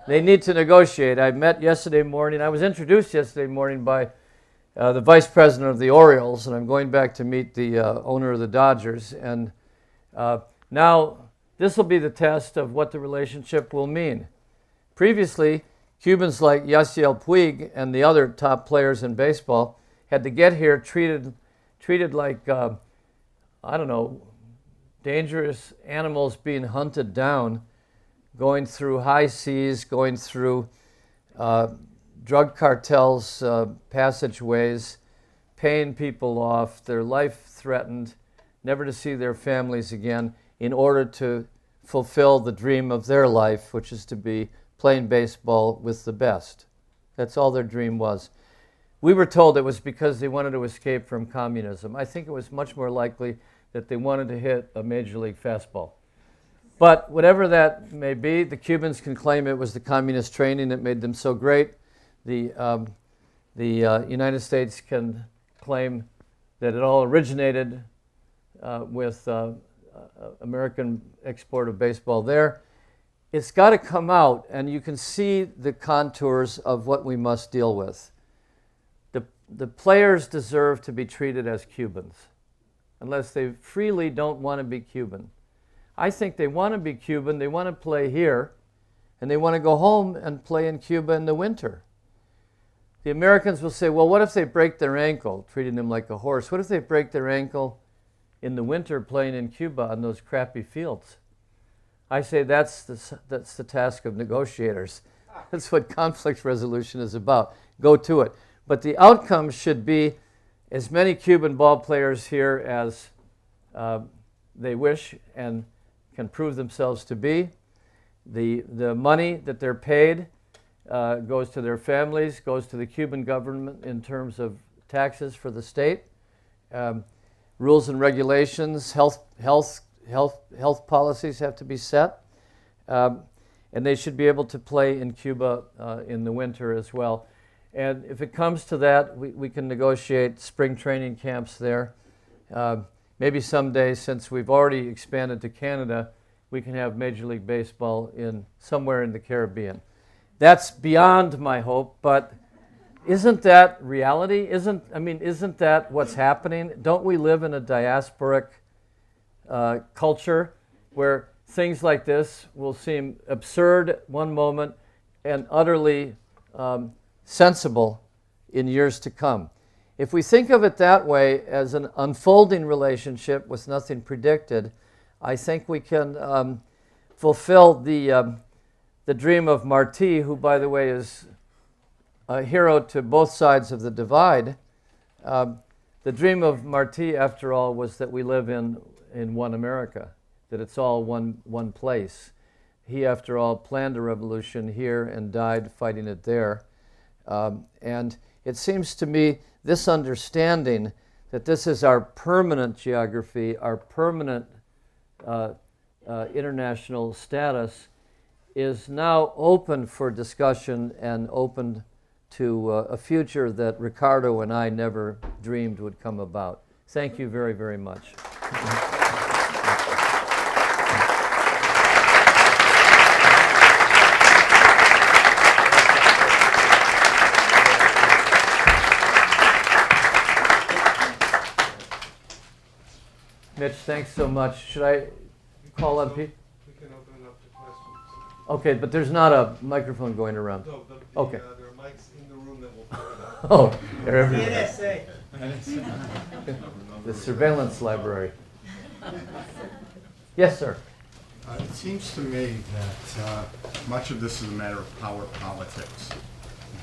They need to negotiate. I met yesterday morning. I was introduced yesterday morning by the vice president of the Orioles, and I'm going back to meet the owner of the Dodgers. And now this will be the test of what the relationship will mean. Previously, Cubans like Yasiel Puig and the other top players in baseball had to get here treated like, I don't know, dangerous animals being hunted down, going through high seas, going through drug cartels' passageways, paying people off, their life threatened, never to see their families again, in order to fulfill the dream of their life, which is to be playing baseball with the best. That's all their dream was. We were told it was because they wanted to escape from communism. I think it was much more likely that they wanted to hit a major league fastball. But whatever that may be, the Cubans can claim it was the communist training that made them so great. The United States can claim that it all originated with American export of baseball there. It's got to come out, and you can see the contours of what we must deal with. The players deserve to be treated as Cubans, unless they freely don't want to be Cuban. I think they want to be Cuban, they want to play here, and they want to go home and play in Cuba in the winter. The Americans will say, well, what if they break their ankle, treating them like a horse? What if they break their ankle in the winter playing in Cuba on those crappy fields? I say that's the task of negotiators. That's what conflict resolution is about. Go to it. But the outcome should be as many Cuban ball players here as they wish and can prove themselves to be. The money that they're paid goes to their families, goes to the Cuban government in terms of taxes for the state, rules and regulations, health policies have to be set, and they should be able to play in Cuba in the winter as well. And if it comes to that, we can negotiate spring training camps there. Maybe someday, since we've already expanded to Canada, we can have Major League Baseball somewhere in the Caribbean. That's beyond my hope, but isn't that reality? Isn't that what's happening? Don't we live in a diasporic culture where things like this will seem absurd one moment and utterly sensible in years to come? If we think of it that way, as an unfolding relationship with nothing predicted, I think we can fulfill the dream of Marti, who, by the way, is a hero to both sides of the divide. The dream of Marti, after all, was that we live in one America, that it's all one place. He, after all, planned a revolution here and died fighting it there. And it seems to me this understanding that this is our permanent geography, our permanent international status, is now open for discussion and open to a future that Ricardo and I never dreamed would come about. Thank you very, very much. Mitch, thanks so much. Should I call on people? We can open it up to questions. Okay, but there's not a microphone going around. No, okay. There are mics in the room that will pick it up. Oh, they're everywhere. NSA. The surveillance library. Yes, sir. It seems to me that much of this is a matter of power politics,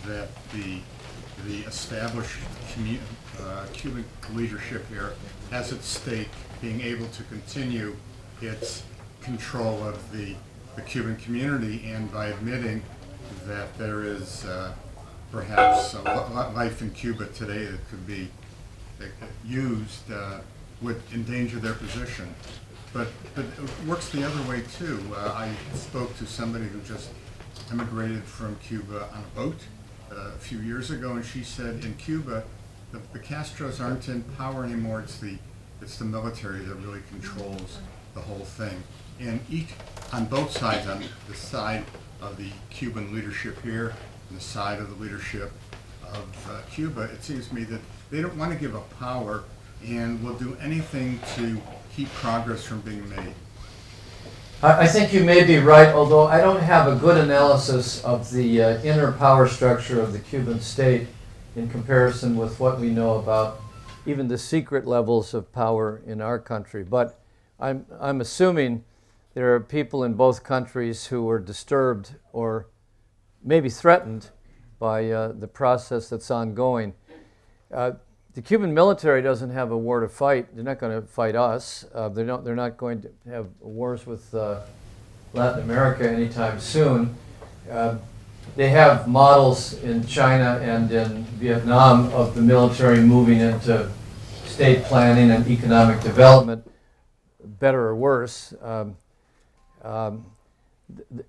that the established Cuban leadership here has at stake being able to continue its control of the Cuban community, and by admitting that there is perhaps a life in Cuba today that could be used would endanger their position. But it works the other way too. I spoke to somebody who just emigrated from Cuba on a boat a few years ago, and she said in Cuba, the Castros aren't in power anymore. It's the military that really controls the whole thing. And on both sides, on the side of the Cuban leadership here and the side of the leadership of Cuba, it seems to me that they don't want to give up power and will do anything to keep progress from being made. I think you may be right, although I don't have a good analysis of the inner power structure of the Cuban state in comparison with what we know about even the secret levels of power in our country. But I'm assuming there are people in both countries who were disturbed or maybe threatened by the process that's ongoing. The Cuban military doesn't have a war to fight. They're not going to fight us. They're not going to have wars with Latin America anytime soon. They have models in China and in Vietnam of the military moving into state planning and economic development, better or worse.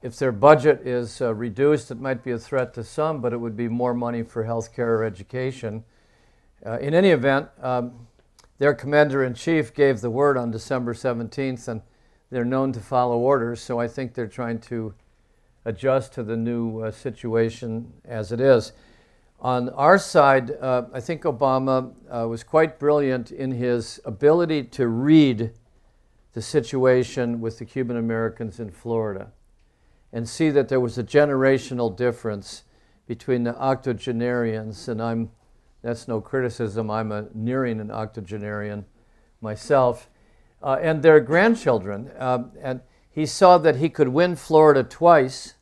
If their budget is reduced, it might be a threat to some, but it would be more money for health care or education. In any event, their commander-in-chief gave the word on December 17th, and they're known to follow orders, so I think they're trying to adjust to the new situation as it is. On our side, I think Obama was quite brilliant in his ability to read the situation with the Cuban Americans in Florida and see that there was a generational difference between the octogenarians, and that's no criticism, I'm nearing an octogenarian myself, and their grandchildren. And he saw that he could win Florida twice,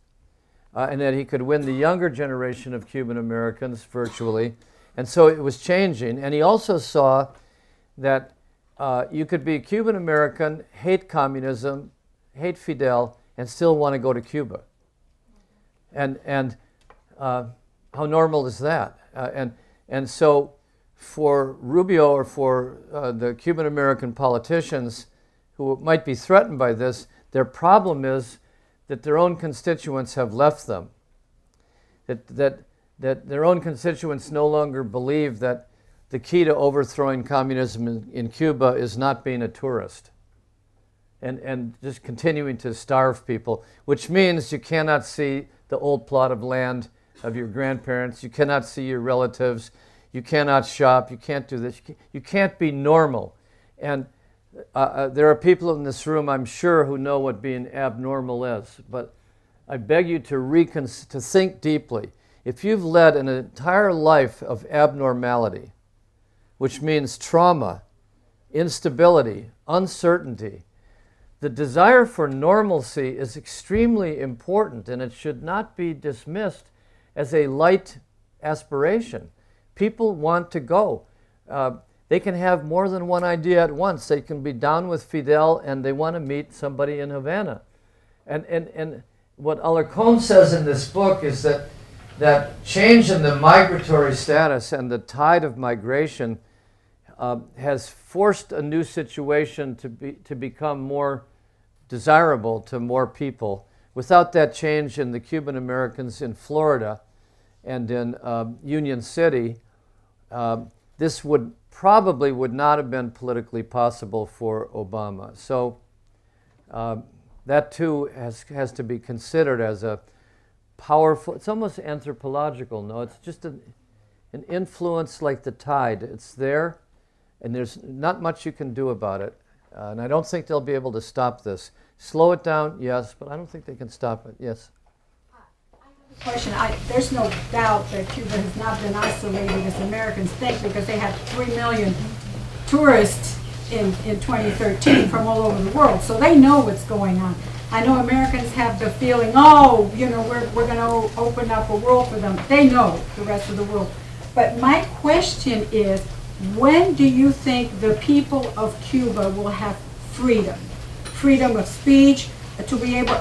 and that he could win the younger generation of Cuban Americans virtually. And so it was changing. And he also saw that you could be a Cuban American, hate communism, hate Fidel, and still want to go to Cuba. And how normal is that? And so for Rubio or for the Cuban American politicians who might be threatened by this, their problem is that their own constituents have left them. That their own constituents no longer believe that the key to overthrowing communism in Cuba is not being a tourist and just continuing to starve people, which means you cannot see the old plot of land of your grandparents, you cannot see your relatives, you cannot shop, you can't do this, you can't be normal. And there are people in this room, I'm sure, who know what being abnormal is, but I beg you to think deeply. If you've led an entire life of abnormality, which means trauma, instability, uncertainty, the desire for normalcy is extremely important, and it should not be dismissed as a light aspiration. People want to go. They can have more than one idea at once. They can be down with Fidel and they want to meet somebody in Havana. And what Alarcón says in this book is that change in the migratory status and the tide of migration has forced a new situation to become more desirable to more people. Without that change in the Cuban Americans in Florida and in Union City, this would not have been politically possible for Obama. So that too has to be considered as a powerful, it's almost anthropological, no? It's just an influence like the tide. It's there, and there's not much you can do about it. And I don't think they'll be able to stop this. Slow it down, yes, but I don't think they can stop it. Yes? Question. There's no doubt that Cuba has not been isolated as Americans think, because they had 3 million tourists in 2013 from all over the world, so they know what's going on. I know Americans have the feeling, oh, you know, we're going to open up a world for them. They know the rest of the world. But my question is, when do you think the people of Cuba will have freedom? Freedom of speech, to be able,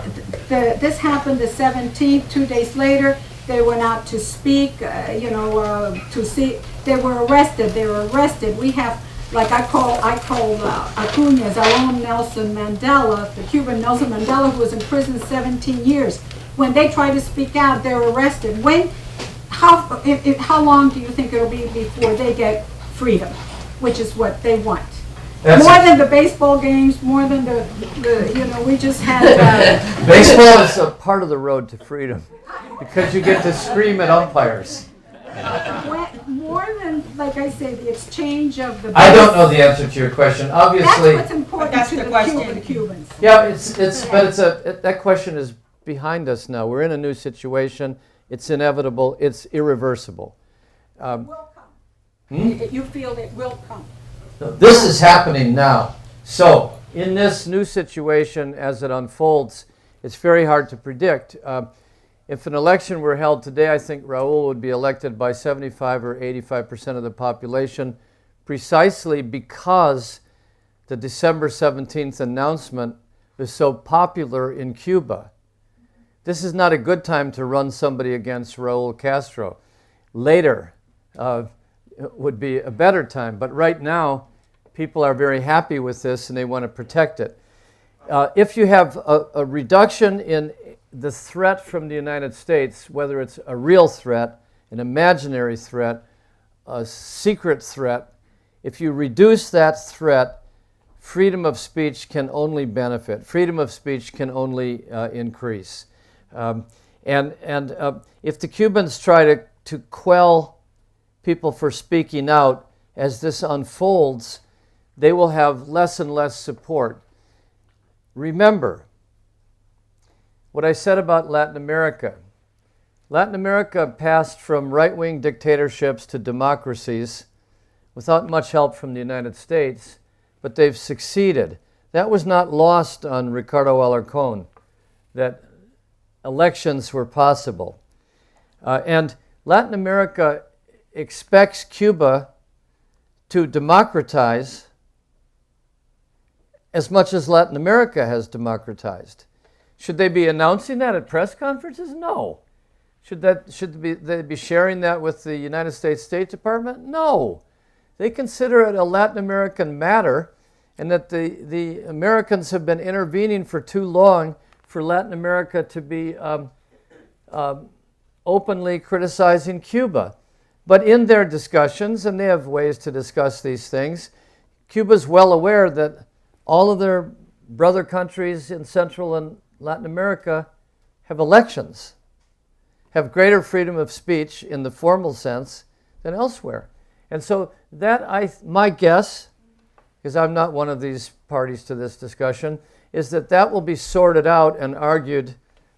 this happened the 17th, 2 days later, they went out to speak, to see, they were arrested. We have, like I call Acuña's, our own Nelson Mandela, the Cuban Nelson Mandela, who was in prison 17 years. when they try to speak out, they're arrested. How long do you think it'll be before they get freedom, which is what they want? More than the baseball games, more than we just had. Baseball is a part of the road to freedom because you get to scream at umpires. More than, like I say, the exchange of the. I don't know the answer to your question. Obviously, that's what's important to the Cubans. Yeah, that question is behind us now. We're in a new situation. It's inevitable. It's irreversible. Will come. You feel it will come. This is happening now. So, in this new situation, as it unfolds, it's very hard to predict. If an election were held today, I think Raul would be elected by 75 or 85% of the population, precisely because the December 17th announcement was so popular in Cuba. This is not a good time to run somebody against Raul Castro. Later would be a better time, but right now, people are very happy with this and they want to protect it. If you have a reduction in the threat from the United States, whether it's a real threat, an imaginary threat, a secret threat, if you reduce that threat, freedom of speech can only benefit. Freedom of speech can only increase. If the Cubans try to quell people for speaking out as this unfolds, they will have less and less support. Remember what I said about Latin America. Latin America passed from right-wing dictatorships to democracies without much help from the United States, but they've succeeded. That was not lost on Ricardo Alarcón, that elections were possible. And Latin America expects Cuba to democratize as much as Latin America has democratized. Should they be announcing that at press conferences? No. Should they be sharing that with the United States State Department? No. They consider it a Latin American matter, and that the Americans have been intervening for too long for Latin America to be openly criticizing Cuba. But in their discussions, and they have ways to discuss these things, Cuba's well aware that all of their brother countries in Central and Latin America have elections, have greater freedom of speech in the formal sense than elsewhere. And so my guess, because I'm not one of these parties to this discussion, is that will be sorted out and argued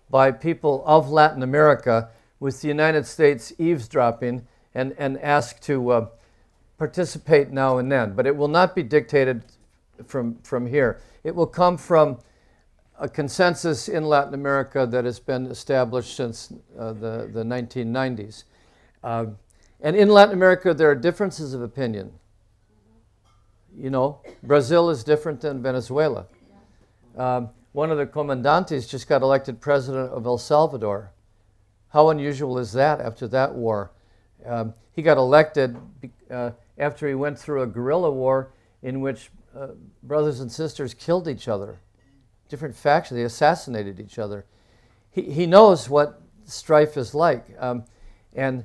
by people of Latin America with the United States eavesdropping and asked to participate now and then. But it will not be dictated from here. It will come from a consensus in Latin America that has been established since the 1990s. And in Latin America, there are differences of opinion. You know, Brazil is different than Venezuela. One of the comandantes just got elected president of El Salvador. How unusual is that after that war? He got elected after he went through a guerrilla war in which brothers and sisters killed each other. Different factions, they assassinated each other. He knows what strife is like. And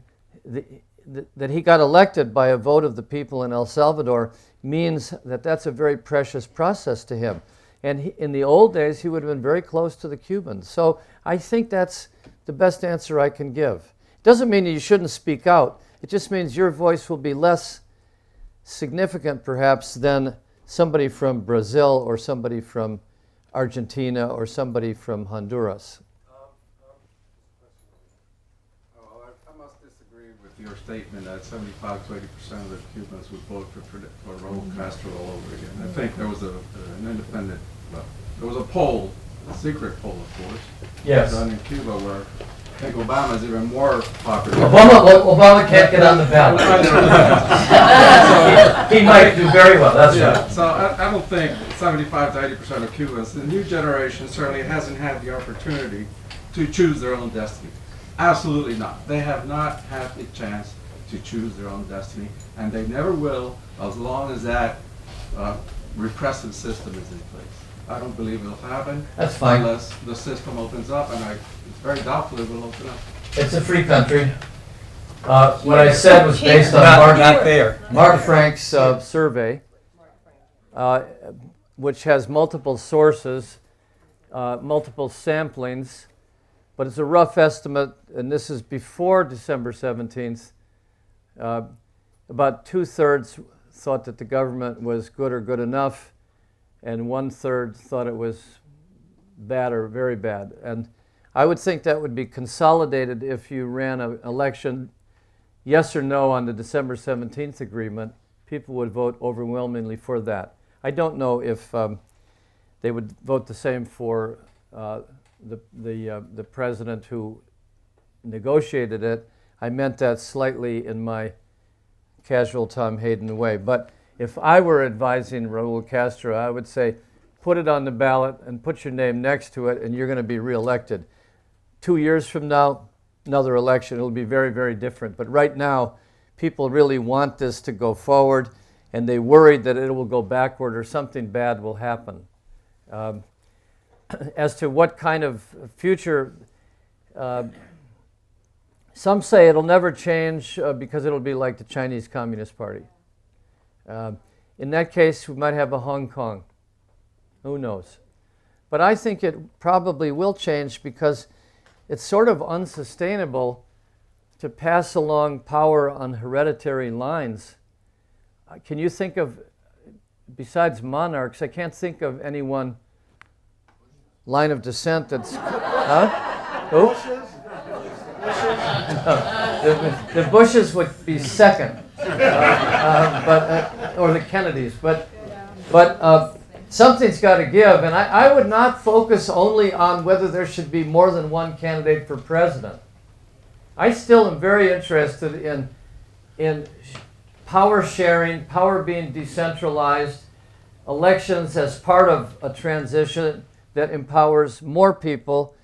that he got elected by a vote of the people in El Salvador means that that's a very precious process to him. And in the old days, he would have been very close to the Cubans. So I think that's the best answer I can give. It doesn't mean that you shouldn't speak out. It just means your voice will be less significant, perhaps, than somebody from Brazil or somebody from Argentina or somebody from Honduras. I must disagree with your statement that 75 to 80% of the Cubans would vote for Raul Castro all over again. I think there was an independent, there was a poll, a secret poll, of course, yes, done in Cuba where I think Obama is even more popular. Obama can't get on the ballot. He might do very well, that's right. So I don't think 75 to 80% of Cubans, the new generation certainly hasn't had the opportunity to choose their own destiny. Absolutely not. They have not had the chance to choose their own destiny, and they never will as long as that repressive system is in place. I don't believe it'll happen. That's fine. Unless the system opens up, and it's very doubtful it will open up. It's a free country. What I said was based on Mark Frank's survey, which has multiple sources, multiple samplings, but it's a rough estimate, and this is before December 17th. About 2/3 thought that the government was good or good enough, and 1/3 thought it was bad or very bad. And I would think that would be consolidated if you ran an election, yes or no, on the December 17th agreement. People would vote overwhelmingly for that. I don't know if they would vote the same for the president who negotiated it. I meant that slightly in my casual Tom Hayden way. But if I were advising Raul Castro, I would say, put it on the ballot and put your name next to it, and you're going to be reelected. 2 years from now, another election, it'll be very, very different. But right now, people really want this to go forward, and they worried that it will go backward or something bad will happen. As to what kind of future, some say it'll never change because it'll be like the Chinese Communist Party. In that case, we might have a Hong Kong. Who knows? But I think it probably will change because it's sort of unsustainable to pass along power on hereditary lines. Can you think of, besides monarchs, I can't think of any one line of descent that's... Huh? Who? The Bushes would be second, or the Kennedys. But something's got to give, and I would not focus only on whether there should be more than one candidate for president. I still am very interested in power sharing, power being decentralized, elections as part of a transition that empowers more people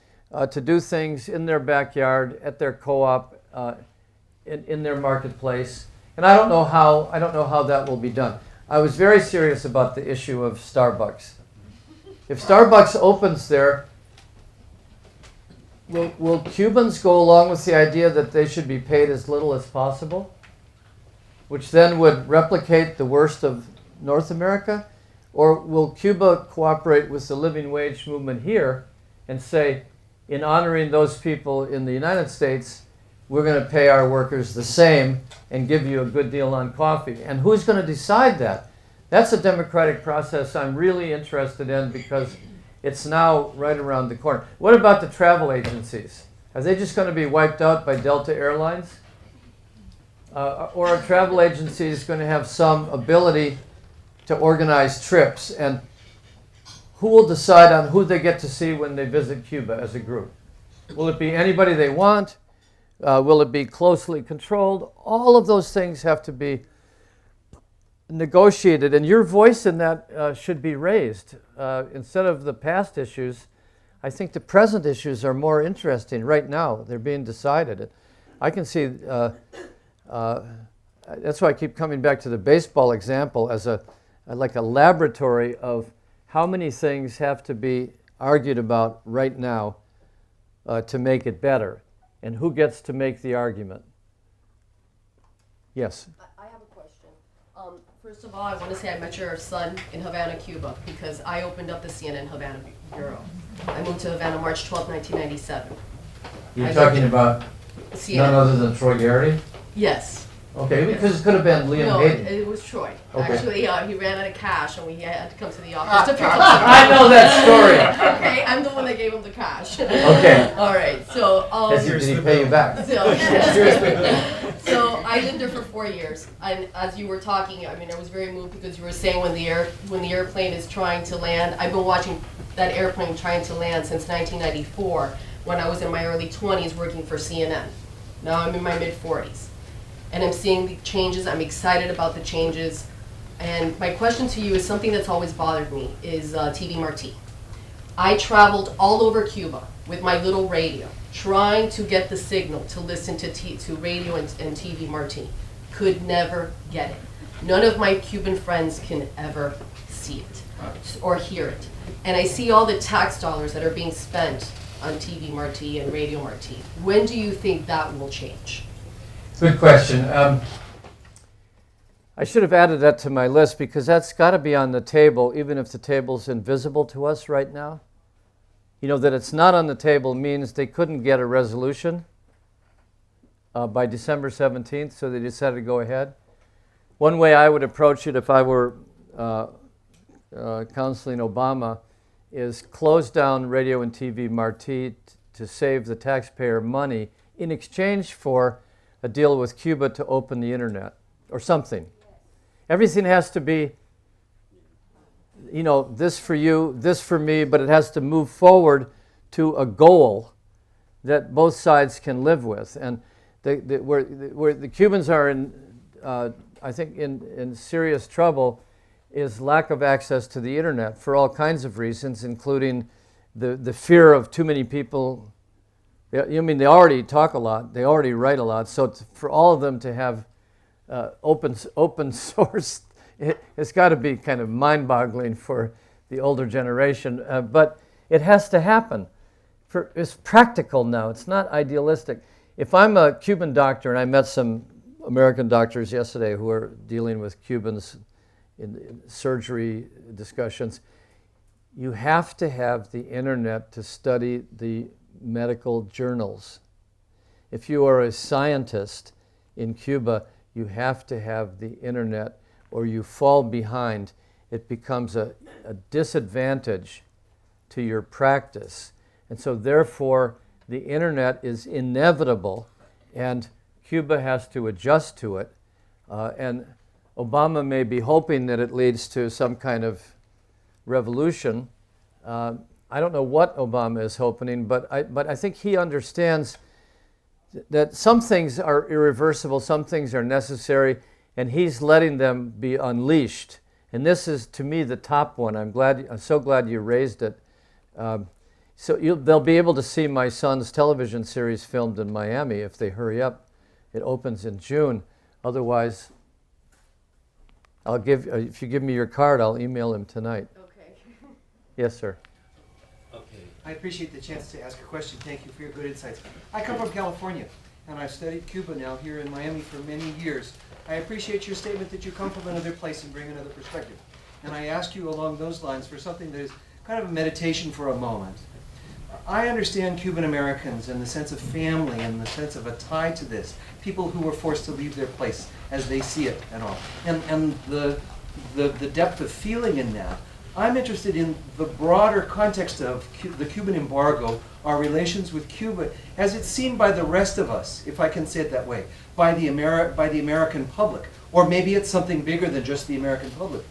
to do things in their backyard, at their co-op, in their marketplace. And I don't know how that will be done. I was very serious about the issue of Starbucks. If Starbucks opens there, will Cubans go along with the idea that they should be paid as little as possible, which then would replicate the worst of North America? Or will Cuba cooperate with the living wage movement here and say, in honoring those people in the United States, we're going to pay our workers the same and give you a good deal on coffee? And who's going to decide that? That's a democratic process I'm really interested in because it's now right around the corner. What about the travel agencies? Are they just going to be wiped out by Delta Airlines? Or are travel agencies going to have some ability to organize trips? And who will decide on who they get to see when they visit Cuba as a group? Will it be anybody they want? Will it be closely controlled? All of those things have to be negotiated, and your voice in that should be raised. Instead of the past issues, I think the present issues are more interesting right now. They're being decided. I can see, that's why I keep coming back to the baseball example as like a laboratory of how many things have to be argued about right now to make it better. And who gets to make the argument? Yes? I have a question. First of all, I want to say I met your son in Havana, Cuba, because I opened up the CNN Havana Bureau. I moved to Havana March 12, 1997. You're talking about CNN. none other than Troy Garrity? Yes. Okay, because it could have been Liam No, Hayden. it was Troy. Okay. Actually, he ran out of cash, and we had to come to the office to pick up I know that story. Okay, I'm the one that gave him the cash. Okay. All right, so... Did he pay you back? So I lived there for 4 years, and as you were talking, I mean, I was very moved because you were saying when the airplane is trying to land. I've been watching that airplane trying to land since 1994, when I was in my early 20s working for CNN. Now I'm in my mid-40s, and I'm seeing the changes. I'm excited about the changes, and my question to you is something that's always bothered me: is TV Marti. I traveled all over Cuba with my little radio, trying to get the signal to listen to radio and TV Marti. Could never get it. None of my Cuban friends can ever see it. or hear it. And I see all the tax dollars that are being spent on TV Marti and Radio Marti. When do you think that will change? Good question. I should have added that to my list because that's got to be on the table, even if the table's invisible to us right now. You know, that it's not on the table means they couldn't get a resolution by December 17th, so they decided to go ahead. One way I would approach it if I were counseling Obama is close down Radio and TV Marti to save the taxpayer money in exchange for a deal with Cuba to open the internet or something. Everything has to be, you know, this for you, this for me, but it has to move forward to a goal that both sides can live with. And where the Cubans are in, I think, in serious trouble is lack of access to the internet for all kinds of reasons, including the fear of too many people. I mean, they already talk a lot, they already write a lot, so for all of them to have open source, it's got to be kind of mind-boggling for the older generation, but it has to happen. It's practical now, it's not idealistic. If I'm a Cuban doctor, and I met some American doctors yesterday who are dealing with Cubans in surgery discussions, you have to have the internet to study the medical journals. If you are a scientist in Cuba, you have to have the internet or you fall behind. It becomes a disadvantage to your practice. And so therefore, the internet is inevitable and Cuba has to adjust to it. And Obama may be hoping that it leads to some kind of revolution. I don't know what Obama is hoping, but I think he understands that some things are irreversible, some things are necessary, and he's letting them be unleashed. And this is, to me, the top one. I'm so glad you raised it. So they'll be able to see my son's television series filmed in Miami if they hurry up. It opens in June. Otherwise, if you give me your card, I'll email him tonight. Okay. Yes, sir. I appreciate the chance to ask a question. Thank you for your good insights. I come from California, and I've studied Cuba now here in Miami for many years. I appreciate your statement that you come from another place and bring another perspective. And I ask you along those lines for something that is kind of a meditation for a moment. I understand Cuban Americans in the sense of family and the sense of a tie to this, people who were forced to leave their place as they see it and all. And the depth of feeling in that. I'm interested in the broader context of the Cuban embargo, our relations with Cuba, as it's seen by the rest of us, if I can say it that way, by the American public. Or maybe it's something bigger than just the American public.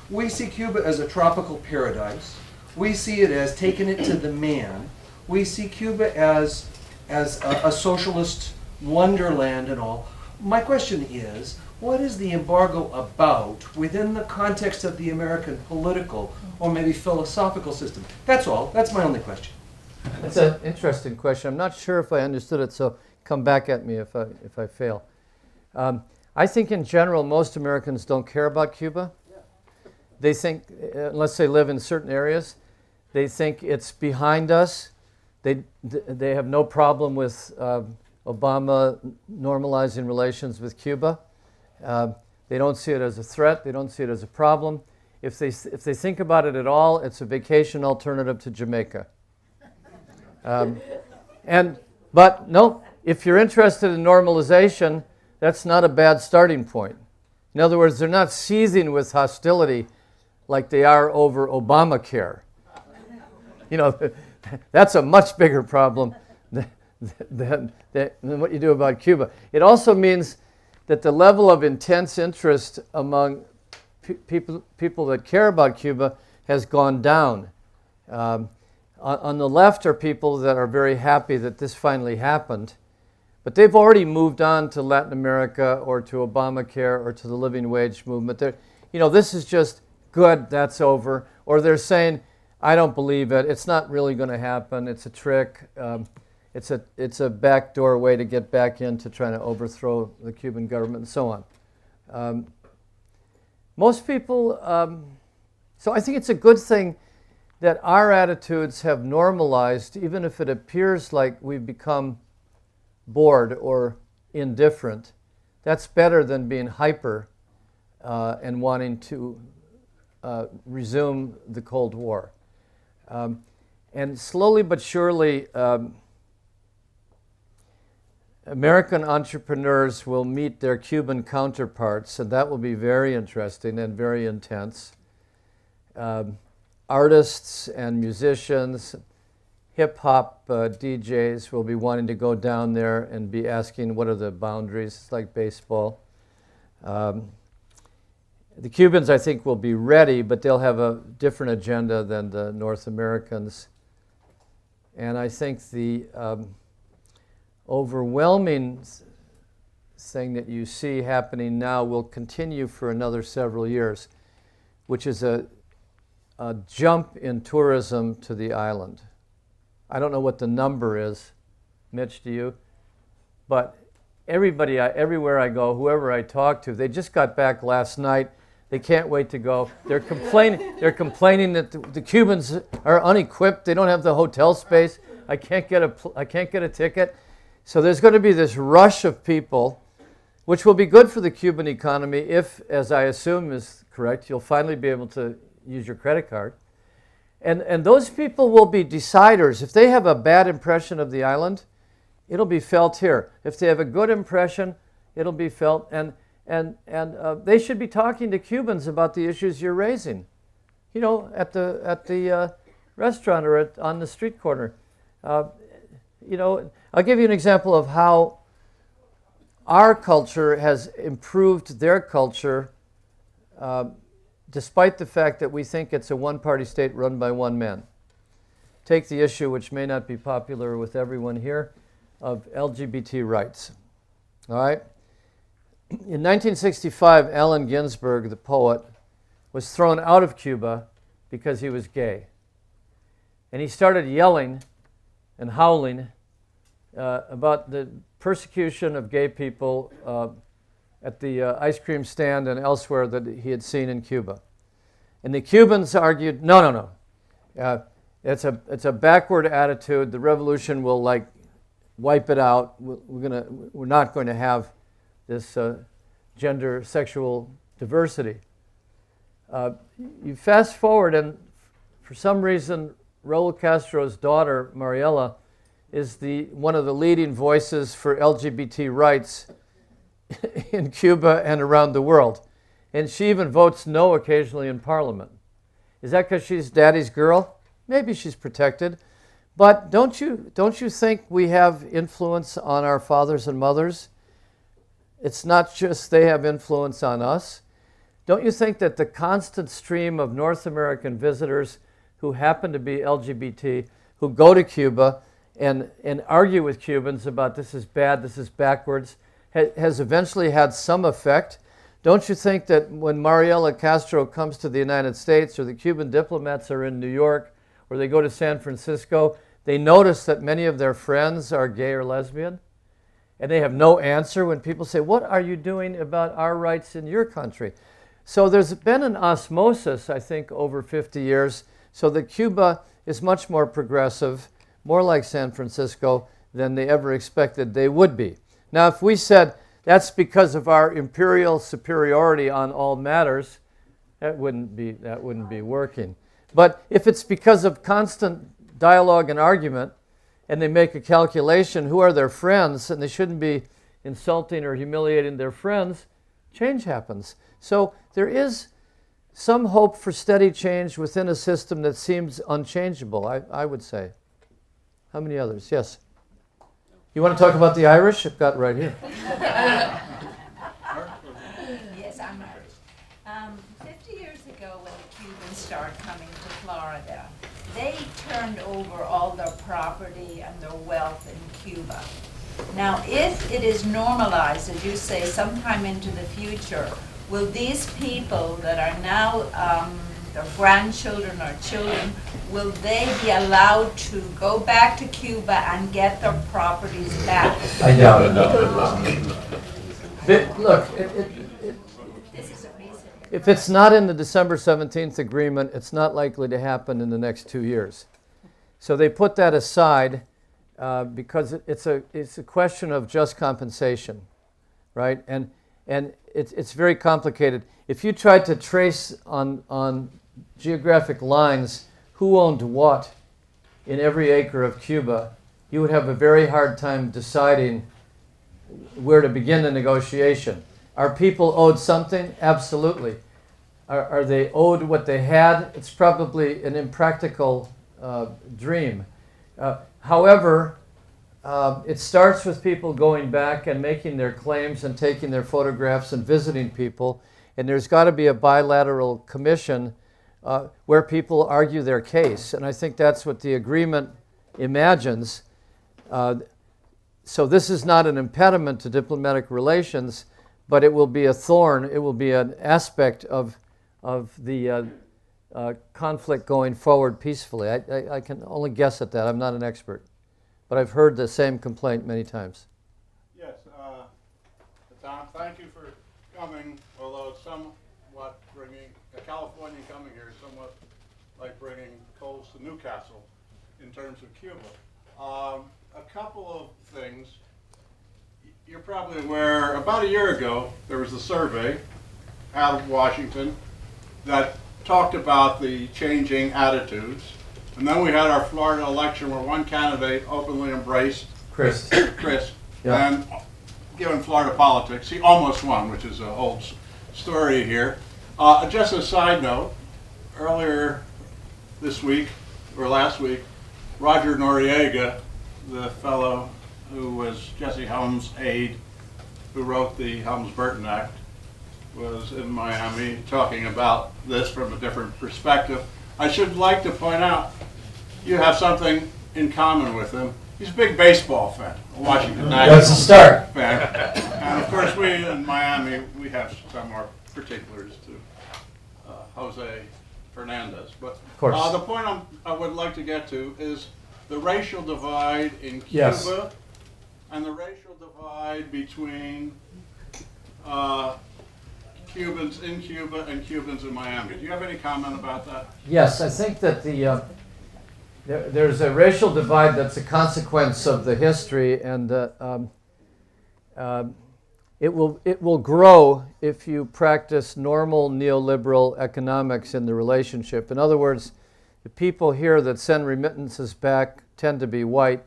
We see Cuba as a tropical paradise. We see it as taking it to the man. We see Cuba as a socialist wonderland and all. My question is, what is the embargo about within the context of the American political or maybe philosophical system? That's all. That's my only question. That's an interesting question. I'm not sure if I understood it, so come back at me if I fail. I think in general, most Americans don't care about Cuba. They think, unless they live in certain areas, they think it's behind us. They have no problem with Obama normalizing relations with Cuba. They don't see it as a threat. They don't see it as a problem. If they think about it at all, it's a vacation alternative to Jamaica. But no, if you're interested in normalization, that's not a bad starting point. In other words, they're not seething with hostility like they are over Obamacare. You know, that's a much bigger problem than what you do about Cuba. It also means that the level of intense interest among people that care about Cuba has gone down. On the left are people that are very happy that this finally happened, but they've already moved on to Latin America or to Obamacare or to the living wage movement. This is just good, that's over. Or they're saying, I don't believe it, it's not really going to happen, it's a trick. It's a backdoor way to get back into trying to overthrow the Cuban government and so on. Most people So I think it's a good thing that our attitudes have normalized, even if it appears like we've become bored or indifferent. That's better than being hyper and wanting to resume the Cold War. And slowly but surely, American entrepreneurs will meet their Cuban counterparts, and that will be very interesting and very intense. Artists and musicians, hip-hop DJs will be wanting to go down there and be asking what are the boundaries. It's like baseball. The Cubans, I think, will be ready, but they'll have a different agenda than the North Americans. And I think the overwhelming thing that you see happening now will continue for another several years, which is a jump in tourism to the island. I don't know what the number is, Mitch, do you? But everybody, everywhere I go, whoever I talk to, they just got back last night. They can't wait to go. They're complaining. They're complaining that the Cubans are unequipped. They don't have the hotel space. I can't get a ticket. So there's going to be this rush of people, which will be good for the Cuban economy if, as I assume is correct, you'll finally be able to use your credit card. And those people will be deciders. If they have a bad impression of the island, it'll be felt here. If they have a good impression, it'll be felt. And they should be talking to Cubans about the issues you're raising, you know, at the restaurant or on the street corner. You know, I'll give you an example of how our culture has improved their culture, despite the fact that we think it's a one-party state run by one man. Take the issue, which may not be popular with everyone here, of LGBT rights. All right? In 1965, Allen Ginsberg, the poet, was thrown out of Cuba because he was gay. And he started yelling and howling about the persecution of gay people at the ice cream stand and elsewhere that he had seen in Cuba. And the Cubans argued, no. It's a backward attitude. The revolution will wipe it out. We're not going to have this gender sexual diversity. You fast forward, and for some reason, Raul Castro's daughter, Mariela, is one of the leading voices for LGBT rights in Cuba and around the world. And she even votes no occasionally in Parliament. Is that because she's daddy's girl? Maybe she's protected. But don't you think we have influence on our fathers and mothers? It's not just they have influence on us. Don't you think that the constant stream of North American visitors who happen to be LGBT, who go to Cuba and argue with Cubans about this is bad, this is backwards, has eventually had some effect? Don't you think that when Mariela Castro comes to the United States, or the Cuban diplomats are in New York, or they go to San Francisco, they notice that many of their friends are gay or lesbian? And they have no answer when people say, what are you doing about our rights in your country? So there's been an osmosis, I think, over 50 years, so that Cuba is much more progressive, more like San Francisco than they ever expected they would be. Now, if we said that's because of our imperial superiority on all matters, that wouldn't be working. But if it's because of constant dialogue and argument, and they make a calculation, who are their friends, and they shouldn't be insulting or humiliating their friends, change happens. So there is some hope for steady change within a system that seems unchangeable, I would say. How many others? Yes. You want to talk about the Irish? I've got it right here. Yes, I'm Irish. 50 years ago, when the Cubans started coming to Florida, they turned over all their property and their wealth in Cuba. Now, if it is normalized, as you say, sometime into the future, will these people that are now their grandchildren or children, will they be allowed to go back to Cuba and get their properties back? I doubt it. No. Look, This is a reason. if it's not in the December 17th agreement, it's not likely to happen in the next 2 years. So they put that aside because it's a question of just compensation, right? And it's very complicated. If you tried to trace on geographic lines who owned what in every acre of Cuba, you would have a very hard time deciding where to begin the negotiation. Are people owed something? Absolutely. Are they owed what they had? It's probably an impractical dream. However, it starts with people going back and making their claims and taking their photographs and visiting people. And there's got to be a bilateral commission where people argue their case. And I think that's what the agreement imagines. So this is not an impediment to diplomatic relations, but it will be a thorn. It will be an aspect of the conflict going forward peacefully. I can only guess at that. I'm not an expert. But I've heard the same complaint many times. Yes, Tom, thank you for coming, although it's somewhat bringing, a Californian coming here is somewhat like bringing coals to Newcastle in terms of Cuba. A couple of things. You're probably aware, about a year ago, there was a survey out of Washington that talked about the changing attitudes. And then we had our Florida election where one candidate openly embraced Chris. Yeah. And given Florida politics, he almost won, which is an old story here. Just a side note, earlier this week, or last week, Roger Noriega, the fellow who was Jesse Helms' aide, who wrote the Helms-Burton Act, was in Miami talking about this from a different perspective. I should like to point out, you have something in common with him. He's a big baseball fan, a Washington Nationals That's a start. fan. And of course, we in Miami, we have some more particulars to Jose Fernandez. But Of course. the point I would like to get to is the racial divide in Cuba Yes. and the racial divide between Cubans in Cuba and Cubans in Miami. Do you have any comment about that? Yes, I think that there's a racial divide that's a consequence of the history, and it will grow if you practice normal neoliberal economics in the relationship. In other words, the people here that send remittances back tend to be white.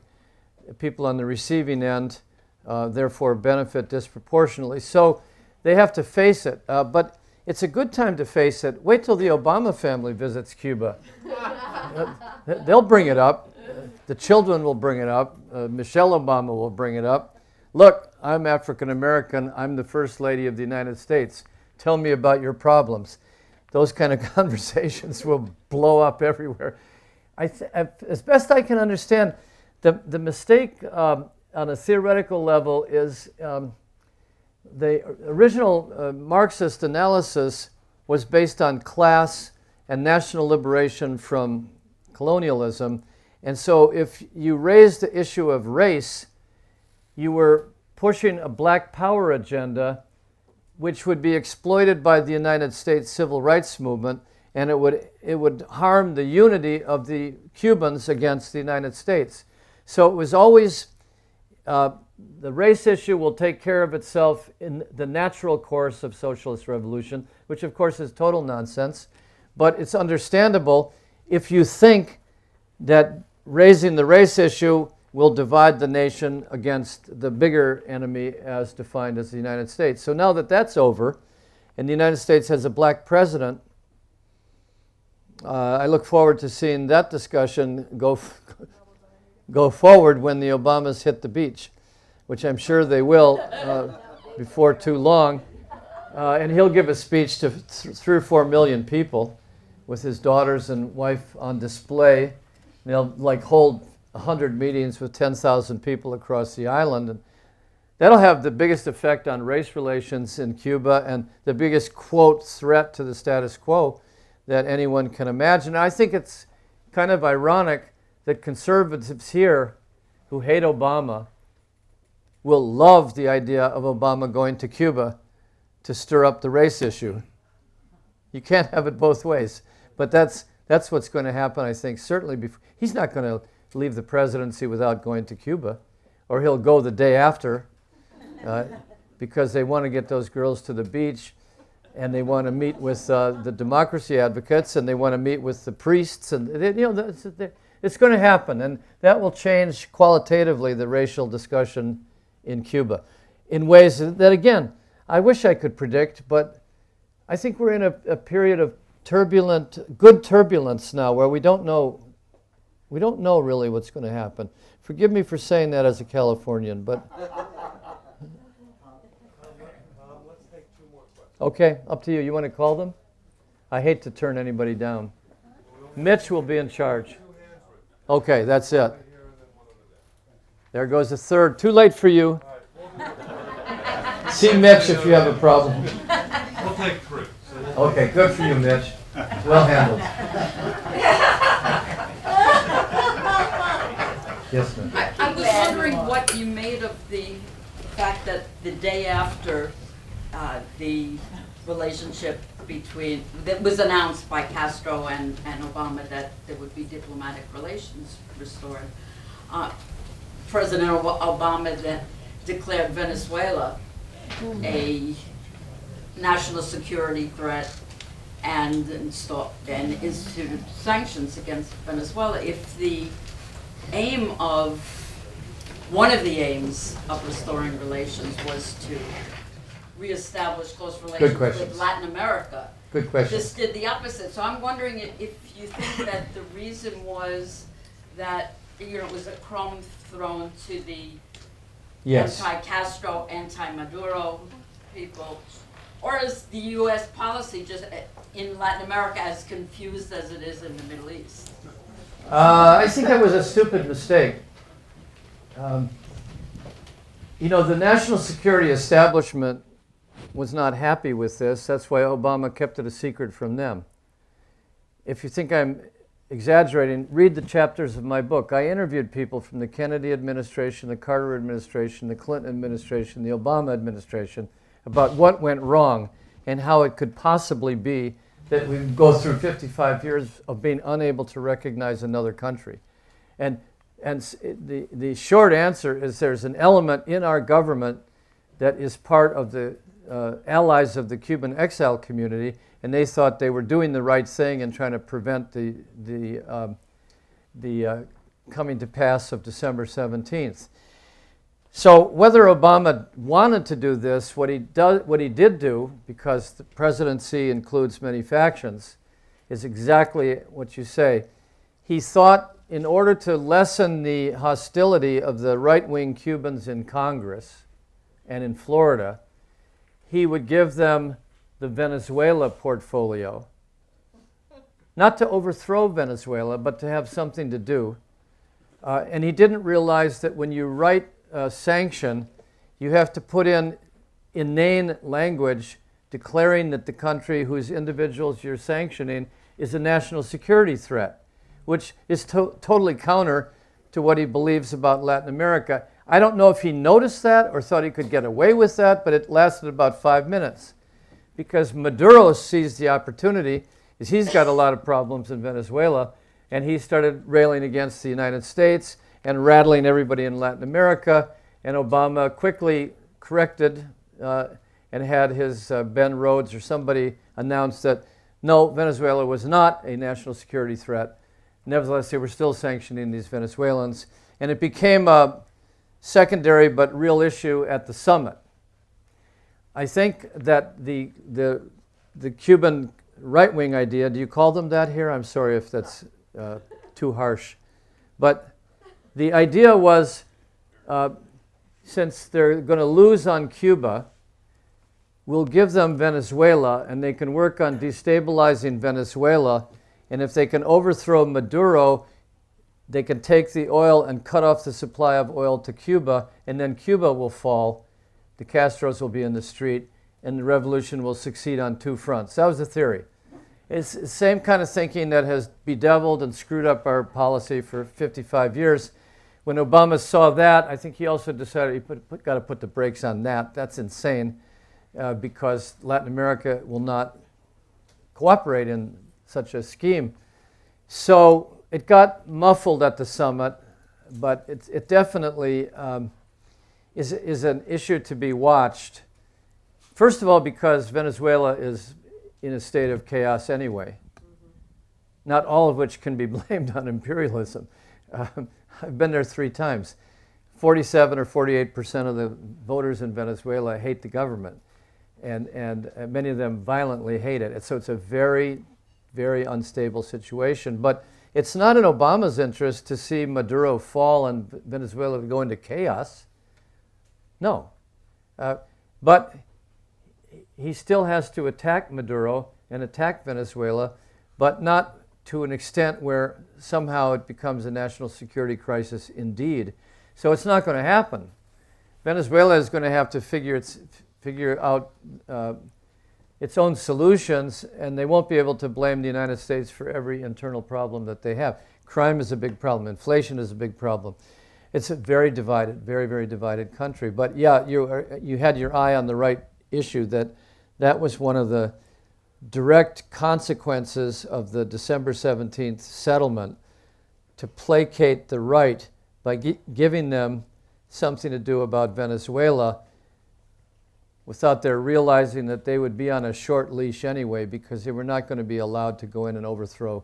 People on the receiving end, therefore, benefit disproportionately. So they have to face it. But it's a good time to face it. Wait till the Obama family visits Cuba. They'll bring it up. The children will bring it up. Michelle Obama will bring it up. Look, I'm African American. I'm the First Lady of the United States. Tell me about your problems. Those kind of conversations will blow up everywhere. As best I can understand, the mistake on a theoretical level is the original Marxist analysis was based on class and national liberation from colonialism. And so if you raised the issue of race, you were pushing a black power agenda which would be exploited by the United States civil rights movement, and it would harm the unity of the Cubans against the United States. So it was always the race issue will take care of itself in the natural course of socialist revolution, which of course is total nonsense. But it's understandable if you think that raising the race issue will divide the nation against the bigger enemy as defined as the United States. So now that that's over, and the United States has a black president, I look forward to seeing that discussion go forward when the Obamas hit the beach, which I'm sure they will before too long. And he'll give a speech to 3 or 4 million people with his daughters and wife on display. And they'll hold 100 meetings with 10,000 people across the island. And that'll have the biggest effect on race relations in Cuba and the biggest, quote, threat to the status quo that anyone can imagine. I think it's kind of ironic that conservatives here who hate Obama will love the idea of Obama going to Cuba to stir up the race issue. You can't have it both ways. But that's what's going to happen, I think, certainly. He's not going to leave the presidency without going to Cuba, or he'll go the day after because they want to get those girls to the beach, and they want to meet with the democracy advocates, and they want to meet with the priests, and it's going to happen, and that will change qualitatively the racial discussion in Cuba in ways that, again, I wish I could predict, but I think we're in a period of good turbulence now, where we don't know really what's going to happen. Forgive me for saying that as a Californian, but Let's take 2 more questions. okay, up to you. You want to call them? I hate to turn anybody down. Mitch will be in charge. Okay, that's it. There goes a third. Too late for you. See Mitch if you have a problem. We'll take 3. Okay, good for you, Mitch. Well handled. Yes, ma'am. I was wondering what you made of the fact that the day after the relationship that was announced by Castro and Obama that there would be diplomatic relations restored, President Obama then declared Venezuela a national security threat and instituted sanctions against Venezuela. If one of the aims of restoring relations was to reestablish close relations with Latin America, Good question. this did the opposite. So I'm wondering if you think that the reason was that it was a crumb thrown to the Yes. anti-Castro, anti-Maduro people, or is the U.S. policy just in Latin America as confused as it is in the Middle East? I think that was a stupid mistake. The national security establishment was not happy with this. That's why Obama kept it a secret from them. If you think I'm exaggerating, read the chapters of my book. I interviewed people from the Kennedy administration, the Carter administration, the Clinton administration, the Obama administration about what went wrong and how it could possibly be that we go through 55 years of being unable to recognize another country. And the short answer is there's an element in our government that is part of the allies of the Cuban exile community, and they thought they were doing the right thing and trying to prevent the coming to pass of December 17th. So whether Obama wanted to do this, what he did do, because the presidency includes many factions, is exactly what you say. He thought in order to lessen the hostility of the right-wing Cubans in Congress and in Florida, he would give them the Venezuela portfolio. Not to overthrow Venezuela, but to have something to do. And he didn't realize that when you write sanction, you have to put in inane language declaring that the country whose individuals you're sanctioning is a national security threat, which is totally counter to what he believes about Latin America. I don't know if he noticed that or thought he could get away with that, but it lasted about 5 minutes because Maduro seized the opportunity, is he's got a lot of problems in Venezuela, and he started railing against the United States and rattling everybody in Latin America, and Obama quickly corrected and had his Ben Rhodes or somebody announce that no, Venezuela was not a national security threat. Nevertheless, they were still sanctioning these Venezuelans, and it became a secondary but real issue at the summit. I think that the Cuban right-wing idea, do you call them that here? I'm sorry if that's too harsh. But the idea was, since they're going to lose on Cuba, we'll give them Venezuela, and they can work on destabilizing Venezuela. And if they can overthrow Maduro, they can take the oil and cut off the supply of oil to Cuba, and then Cuba will fall. The Castros will be in the street, and the revolution will succeed on 2 fronts. That was the theory. It's the same kind of thinking that has bedeviled and screwed up our policy for 55 years. When Obama saw that, I think he also decided he got to put the brakes on that. That's insane, because Latin America will not cooperate in such a scheme. So it got muffled at the summit, but it definitely is an issue to be watched. First of all, because Venezuela is in a state of chaos anyway, not all of which can be blamed on imperialism. I've been there 3 times. 47 or 48% of the voters in Venezuela hate the government, and many of them violently hate it. So it's a very, very unstable situation. But it's not in Obama's interest to see Maduro fall and Venezuela go into chaos. No. But he still has to attack Maduro and attack Venezuela, but not to an extent where somehow it becomes a national security crisis indeed. So it's not going to happen. Venezuela is going to have to figure out its own solutions, and they won't be able to blame the United States for every internal problem that they have. Crime is a big problem. Inflation is a big problem. It's a very divided, very, very divided country. But yeah, you had your eye on the right issue, that was one of the direct consequences of the December 17th settlement, to placate the right by giving them something to do about Venezuela without their realizing that they would be on a short leash anyway, because they were not going to be allowed to go in and overthrow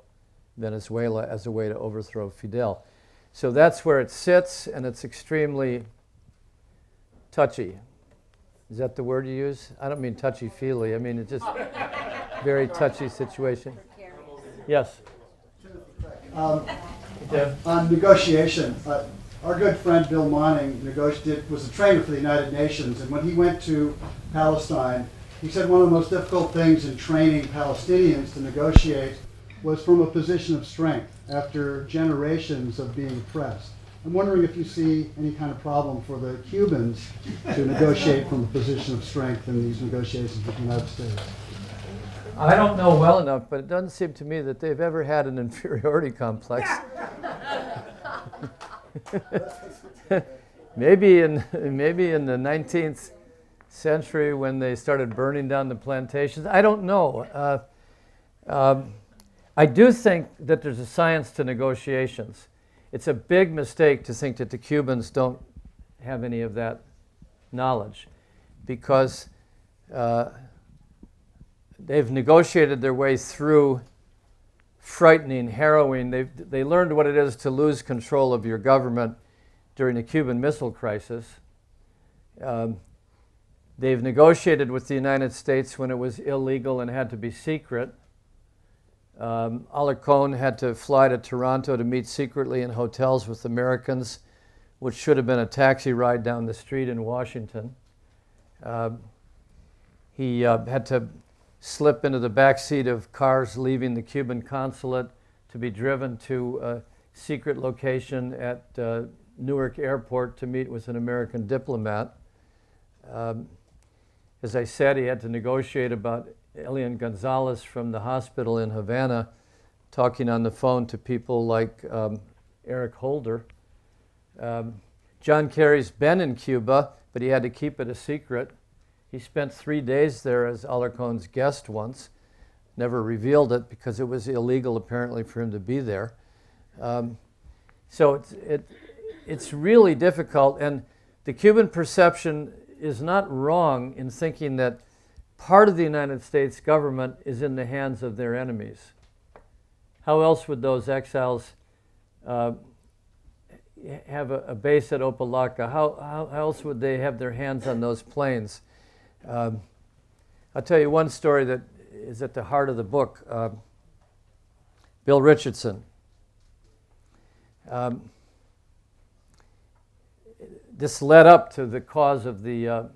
Venezuela as a way to overthrow Fidel. So that's where it sits, and it's extremely touchy. Is that the word you use? I don't mean touchy-feely. I mean, it's just very touchy situation. Yes? On negotiation, our good friend Bill Monning was a trainer for the United Nations, and when he went to Palestine, he said one of the most difficult things in training Palestinians to negotiate was from a position of strength after generations of being oppressed. I'm wondering if you see any kind of problem for the Cubans to negotiate from a position of strength in these negotiations with the United States. I don't know well enough, but it doesn't seem to me that they've ever had an inferiority complex. maybe in the 19th century when they started burning down the plantations. I don't know. I do think that there's a science to negotiations. It's a big mistake to think that the Cubans don't have any of that knowledge, because they've negotiated their way through frightening, harrowing. They learned what it is to lose control of your government during the Cuban Missile Crisis. They've negotiated with the United States when it was illegal and had to be secret. Alarcón had to fly to Toronto to meet secretly in hotels with Americans, which should have been a taxi ride down the street in Washington. He had to slip into the back seat of cars leaving the Cuban consulate to be driven to a secret location at Newark Airport to meet with an American diplomat. As I said, he had to negotiate about Elian Gonzalez from the hospital in Havana, talking on the phone to people like Eric Holder. John Kerry's been in Cuba, but he had to keep it a secret. He spent 3 days there as Alarcón's guest once, never revealed it because it was illegal apparently for him to be there. So it's really difficult, and the Cuban perception is not wrong in thinking that part of the United States government is in the hands of their enemies. How else would those exiles have a base at Opalaca? How else would they have their hands on those planes? I'll tell you one story that is at the heart of the book. Bill Richardson. This led up to the cause of the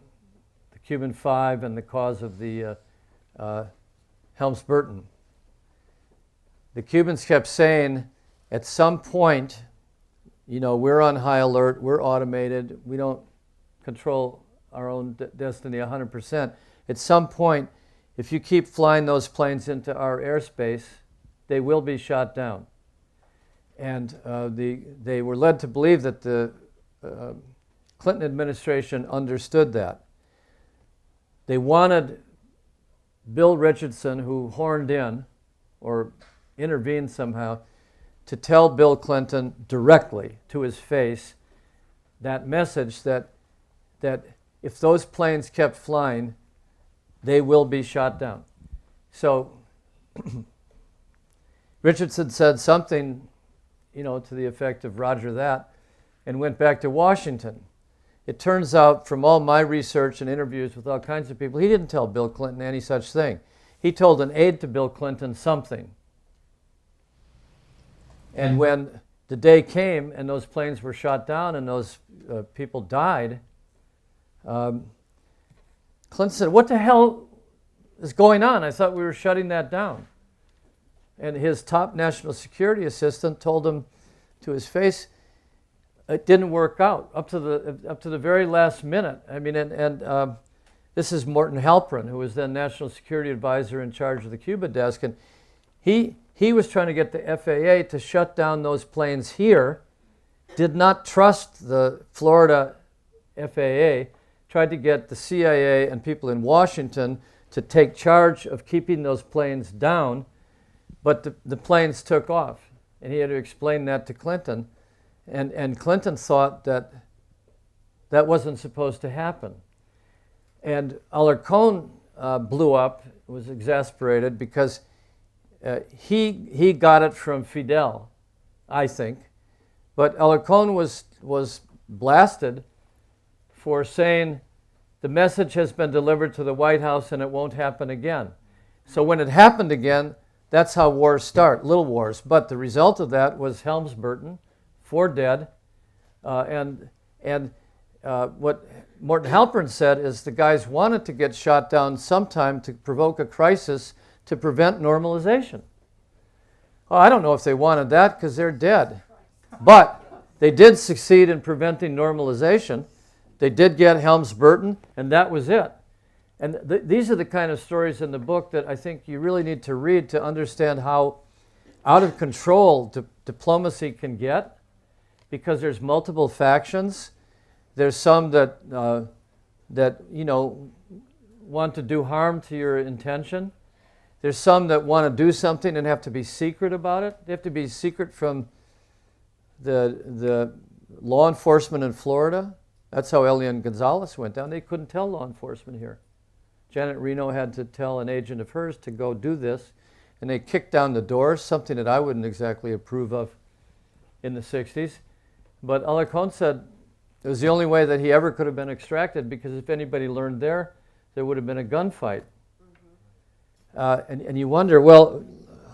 Cuban Five and the cause of the Helms-Burton. The Cubans kept saying, at some point, we're on high alert, we're automated, we don't control our own destiny 100%. At some point, if you keep flying those planes into our airspace, they will be shot down. And they were led to believe that the Clinton administration understood that. They wanted Bill Richardson, who horned in or intervened somehow to tell Bill Clinton directly to his face that message that if those planes kept flying, they will be shot down. So Richardson said something, to the effect of Roger that, and went back to Washington. It turns out from all my research and interviews with all kinds of people, he didn't tell Bill Clinton any such thing. He told an aide to Bill Clinton something. And when the day came and those planes were shot down and those people died, Clinton said, "What the hell is going on? I thought we were shutting that down." And his top national security assistant told him to his face, it didn't work out up to the very last minute. I mean, and this is Morton Halperin, who was then national security advisor in charge of the Cuba desk, and he was trying to get the FAA to shut down those planes here, did not trust the Florida FAA, tried to get the CIA and people in Washington to take charge of keeping those planes down, but the planes took off, and he had to explain that to Clinton. And Clinton thought that wasn't supposed to happen. And Alarcón blew up, was exasperated because he got it from Fidel, I think. But Alarcón was blasted for saying the message has been delivered to the White House and it won't happen again. So when it happened again, that's how wars start, little wars. But the result of that was Helms-Burton, 4 dead, and what Morton Halperin said is the guys wanted to get shot down sometime to provoke a crisis to prevent normalization. Well, I don't know if they wanted that because they're dead, but they did succeed in preventing normalization. They did get Helms-Burton, and that was it. And these are the kind of stories in the book that I think you really need to read to understand how out of control diplomacy can get, because there's multiple factions. There's some that want to do harm to your intention. There's some that want to do something and have to be secret about it. They have to be secret from the law enforcement in Florida. That's how Elian Gonzalez went down. They couldn't tell law enforcement here. Janet Reno had to tell an agent of hers to go do this, and they kicked down the doors, something that I wouldn't exactly approve of in the 60s. But Alarcón said it was the only way that he ever could have been extracted, because if anybody learned there would have been a gunfight. And you wonder, well,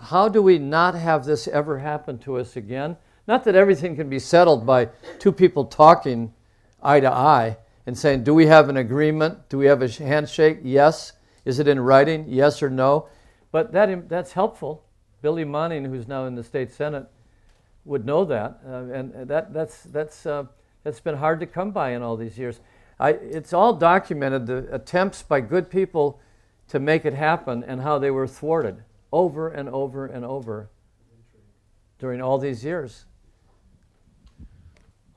how do we not have this ever happen to us again? Not that everything can be settled by 2 people talking eye to eye and saying, do we have an agreement? Do we have a handshake? Yes. Is it in writing? Yes or no? But that's helpful. Billy Manning, who's now in the state Senate, would know that, and that's been hard to come by in all these years. It's all documented, the attempts by good people to make it happen and how they were thwarted over and over and over during all these years.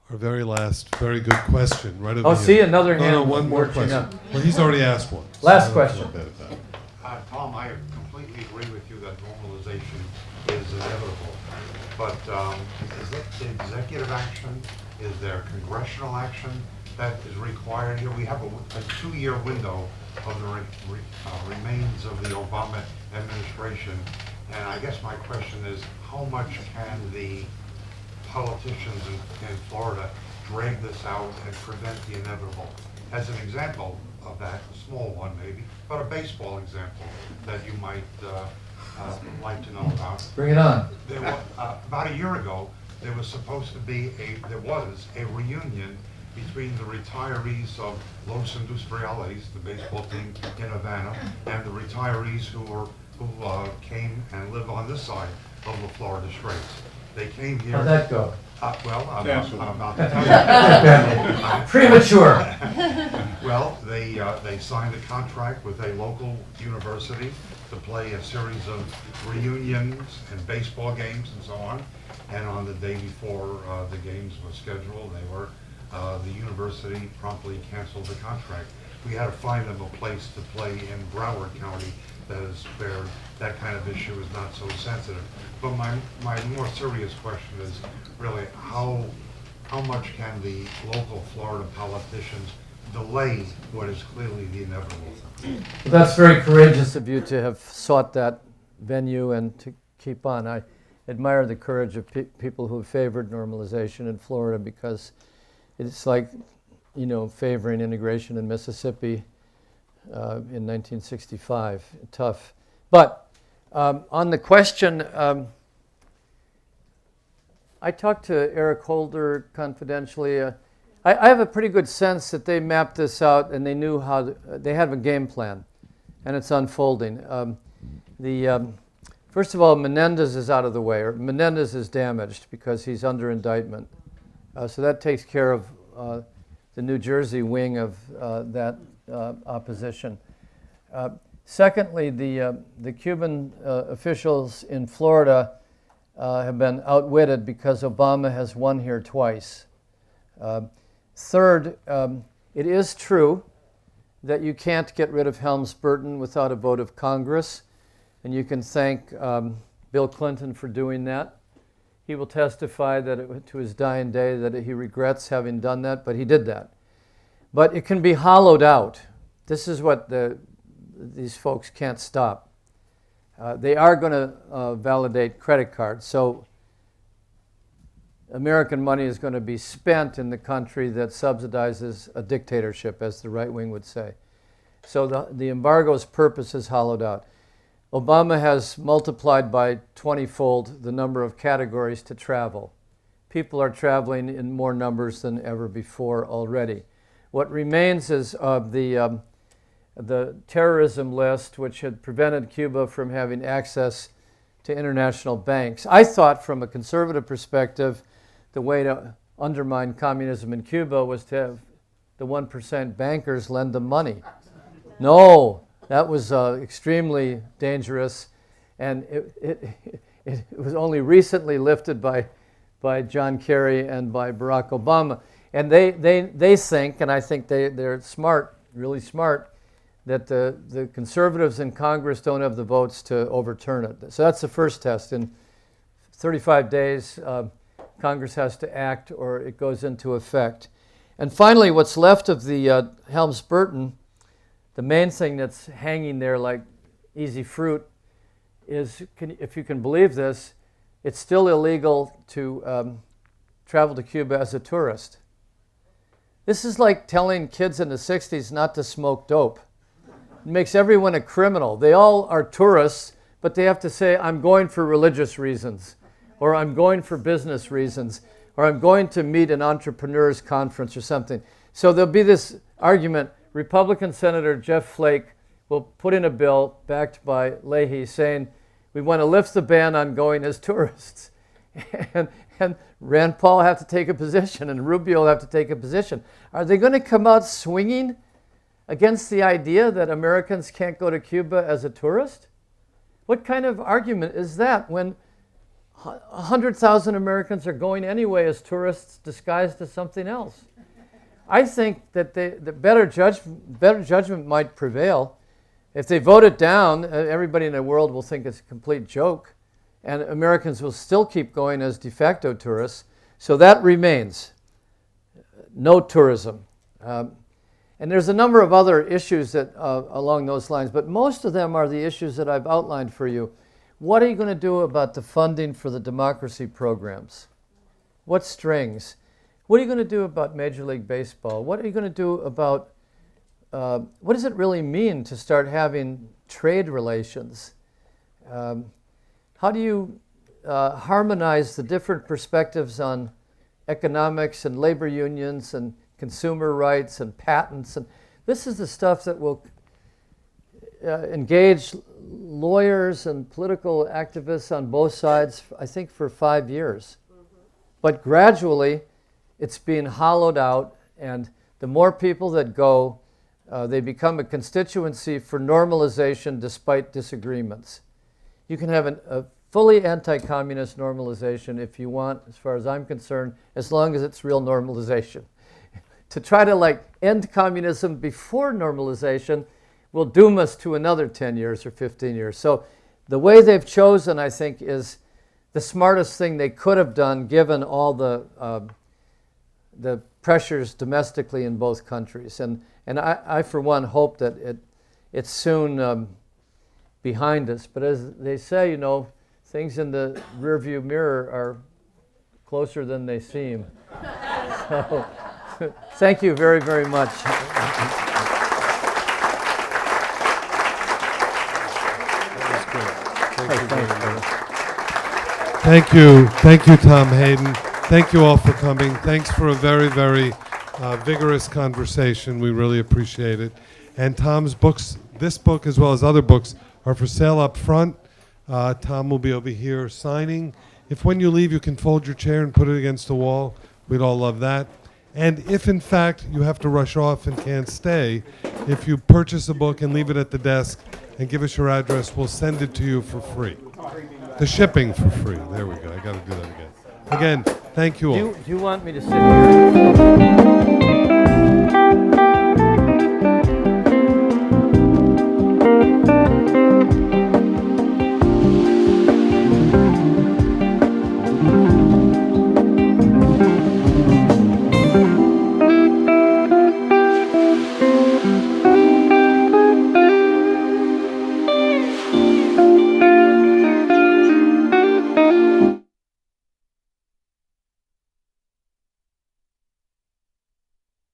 Our very last, very good question, right over Oh, here. see, another hand. No, one more working question. up. Well, he's already asked one. Last so question. not bad at that. Tom, I completely agree with you that normalization is inevitable. But is it executive action? Is there congressional action that is required here? We have a 2-year window of the remains of the Obama administration. And I guess my question is, how much can the politicians in Florida drag this out and prevent the inevitable? As an example of that, a small one maybe, but a baseball example that you might like to know about. Bring it on. There was, about a year ago, there was supposed to be a reunion between the retirees of Los Industriales, the baseball team in Havana, and the retirees who came and live on this side of the Florida Straits. They came here. How'd that go? Well, I'm about to tell you. Premature. Well, they signed a contract with a local university to play a series of reunions and baseball games and so on. And on the day before the games were scheduled, the university promptly canceled the contract. we had to find them a place to play in Broward County that is where that kind of issue is not so sensitive. But my more serious question is really how much can the local Florida politicians delay what is clearly the inevitable? That's very courageous of you to have sought that venue and to keep on. I admire the courage of people who have favored normalization in Florida, because it's like, you know, favoring integration in Mississippi in 1965. Tough. But on the question, I talked to Eric Holder confidentially. I have a pretty good sense that they mapped this out and they knew how they have a game plan, and it's unfolding. First of all, Menendez is out of the way, or Menendez is damaged because he's under indictment. So that takes care of the New Jersey wing of that opposition. Secondly, the Cuban officials in Florida have been outwitted because Obama has won here twice. Third, it is true that you can't get rid of Helms-Burton without a vote of Congress, and you can thank Bill Clinton for doing that. He will testify that to his dying day that he regrets having done that, but he did that. But it can be hollowed out. This is what these folks can't stop. They are going to validate credit cards. So American money is going to be spent in the country that subsidizes a dictatorship, as the right wing would say. So the embargo's purpose is hollowed out. Obama has multiplied by 20-fold the number of categories to travel. People are traveling in more numbers than ever before already. What remains is the terrorism list, which had prevented Cuba from having access to international banks. I thought, from a conservative perspective, the way to undermine communism in Cuba was to have the 1% bankers lend them money. No, that was extremely dangerous, and it was only recently lifted by John Kerry and by Barack Obama. And they think, and I think they're smart, really smart, that the conservatives in Congress don't have the votes to overturn it. So that's the first test. In 35 days, Congress has to act or it goes into effect. And finally, what's left of the Helms-Burton, the main thing that's hanging there like easy fruit is, if you can believe this, it's still illegal to travel to Cuba as a tourist. This is like telling kids in the 60s not to smoke dope. It makes everyone a criminal. They all are tourists, but they have to say, I'm going for religious reasons, or I'm going for business reasons, or I'm going to meet an entrepreneurs conference or something. So there'll be this argument. Republican Senator Jeff Flake will put in a bill backed by Leahy saying, we want to lift the ban on going as tourists. And Rand Paul will have to take a position, and Rubio will have to take a position. Are they going to come out swinging against the idea that Americans can't go to Cuba as a tourist? What kind of argument is that when 100,000 Americans are going anyway as tourists disguised as something else? I think that the better judgment might prevail. If they vote it down, everybody in the world will think it's a complete joke, and Americans will still keep going as de facto tourists. So that remains. No tourism. And there's a number of other issues that along those lines, but most of them are the issues that I've outlined for you. What are you going to do about the funding for the democracy programs? What strings? What are you going to do about Major League Baseball? What are you going to do about, what does it really mean to start having trade relations? How do you harmonize the different perspectives on economics and labor unions and consumer rights and patents? And this is the stuff that will engage lawyers and political activists on both sides, I think, for 5 years. But gradually, it's being hollowed out, and the more people that go, they become a constituency for normalization despite disagreements. You can have a fully anti-communist normalization if you want, as far as I'm concerned, as long as it's real normalization. to try to like end communism before normalization will doom us to another 10 years or 15 years. So the way they've chosen, I think, is the smartest thing they could have done given all the pressures domestically in both countries. And I for one, hope that it's soon behind us. But as they say, you know, things in the rearview mirror are closer than they seem. So, thank you very, very much. Thank you. Thank you, Tom Hayden. Thank you all for coming. Thanks for a very, very vigorous conversation. We really appreciate it. And Tom's books, this book as well as other books, are for sale up front. Tom will be over here signing. If when you leave you can fold your chair and put it against the wall, we'd all love that. And if in fact you have to rush off and can't stay, if you purchase a book and leave it at the desk and give us your address, we'll send it to you for free. The shipping for free. There we go. I got to do that again. Again, thank you all. Do you want me to sit here?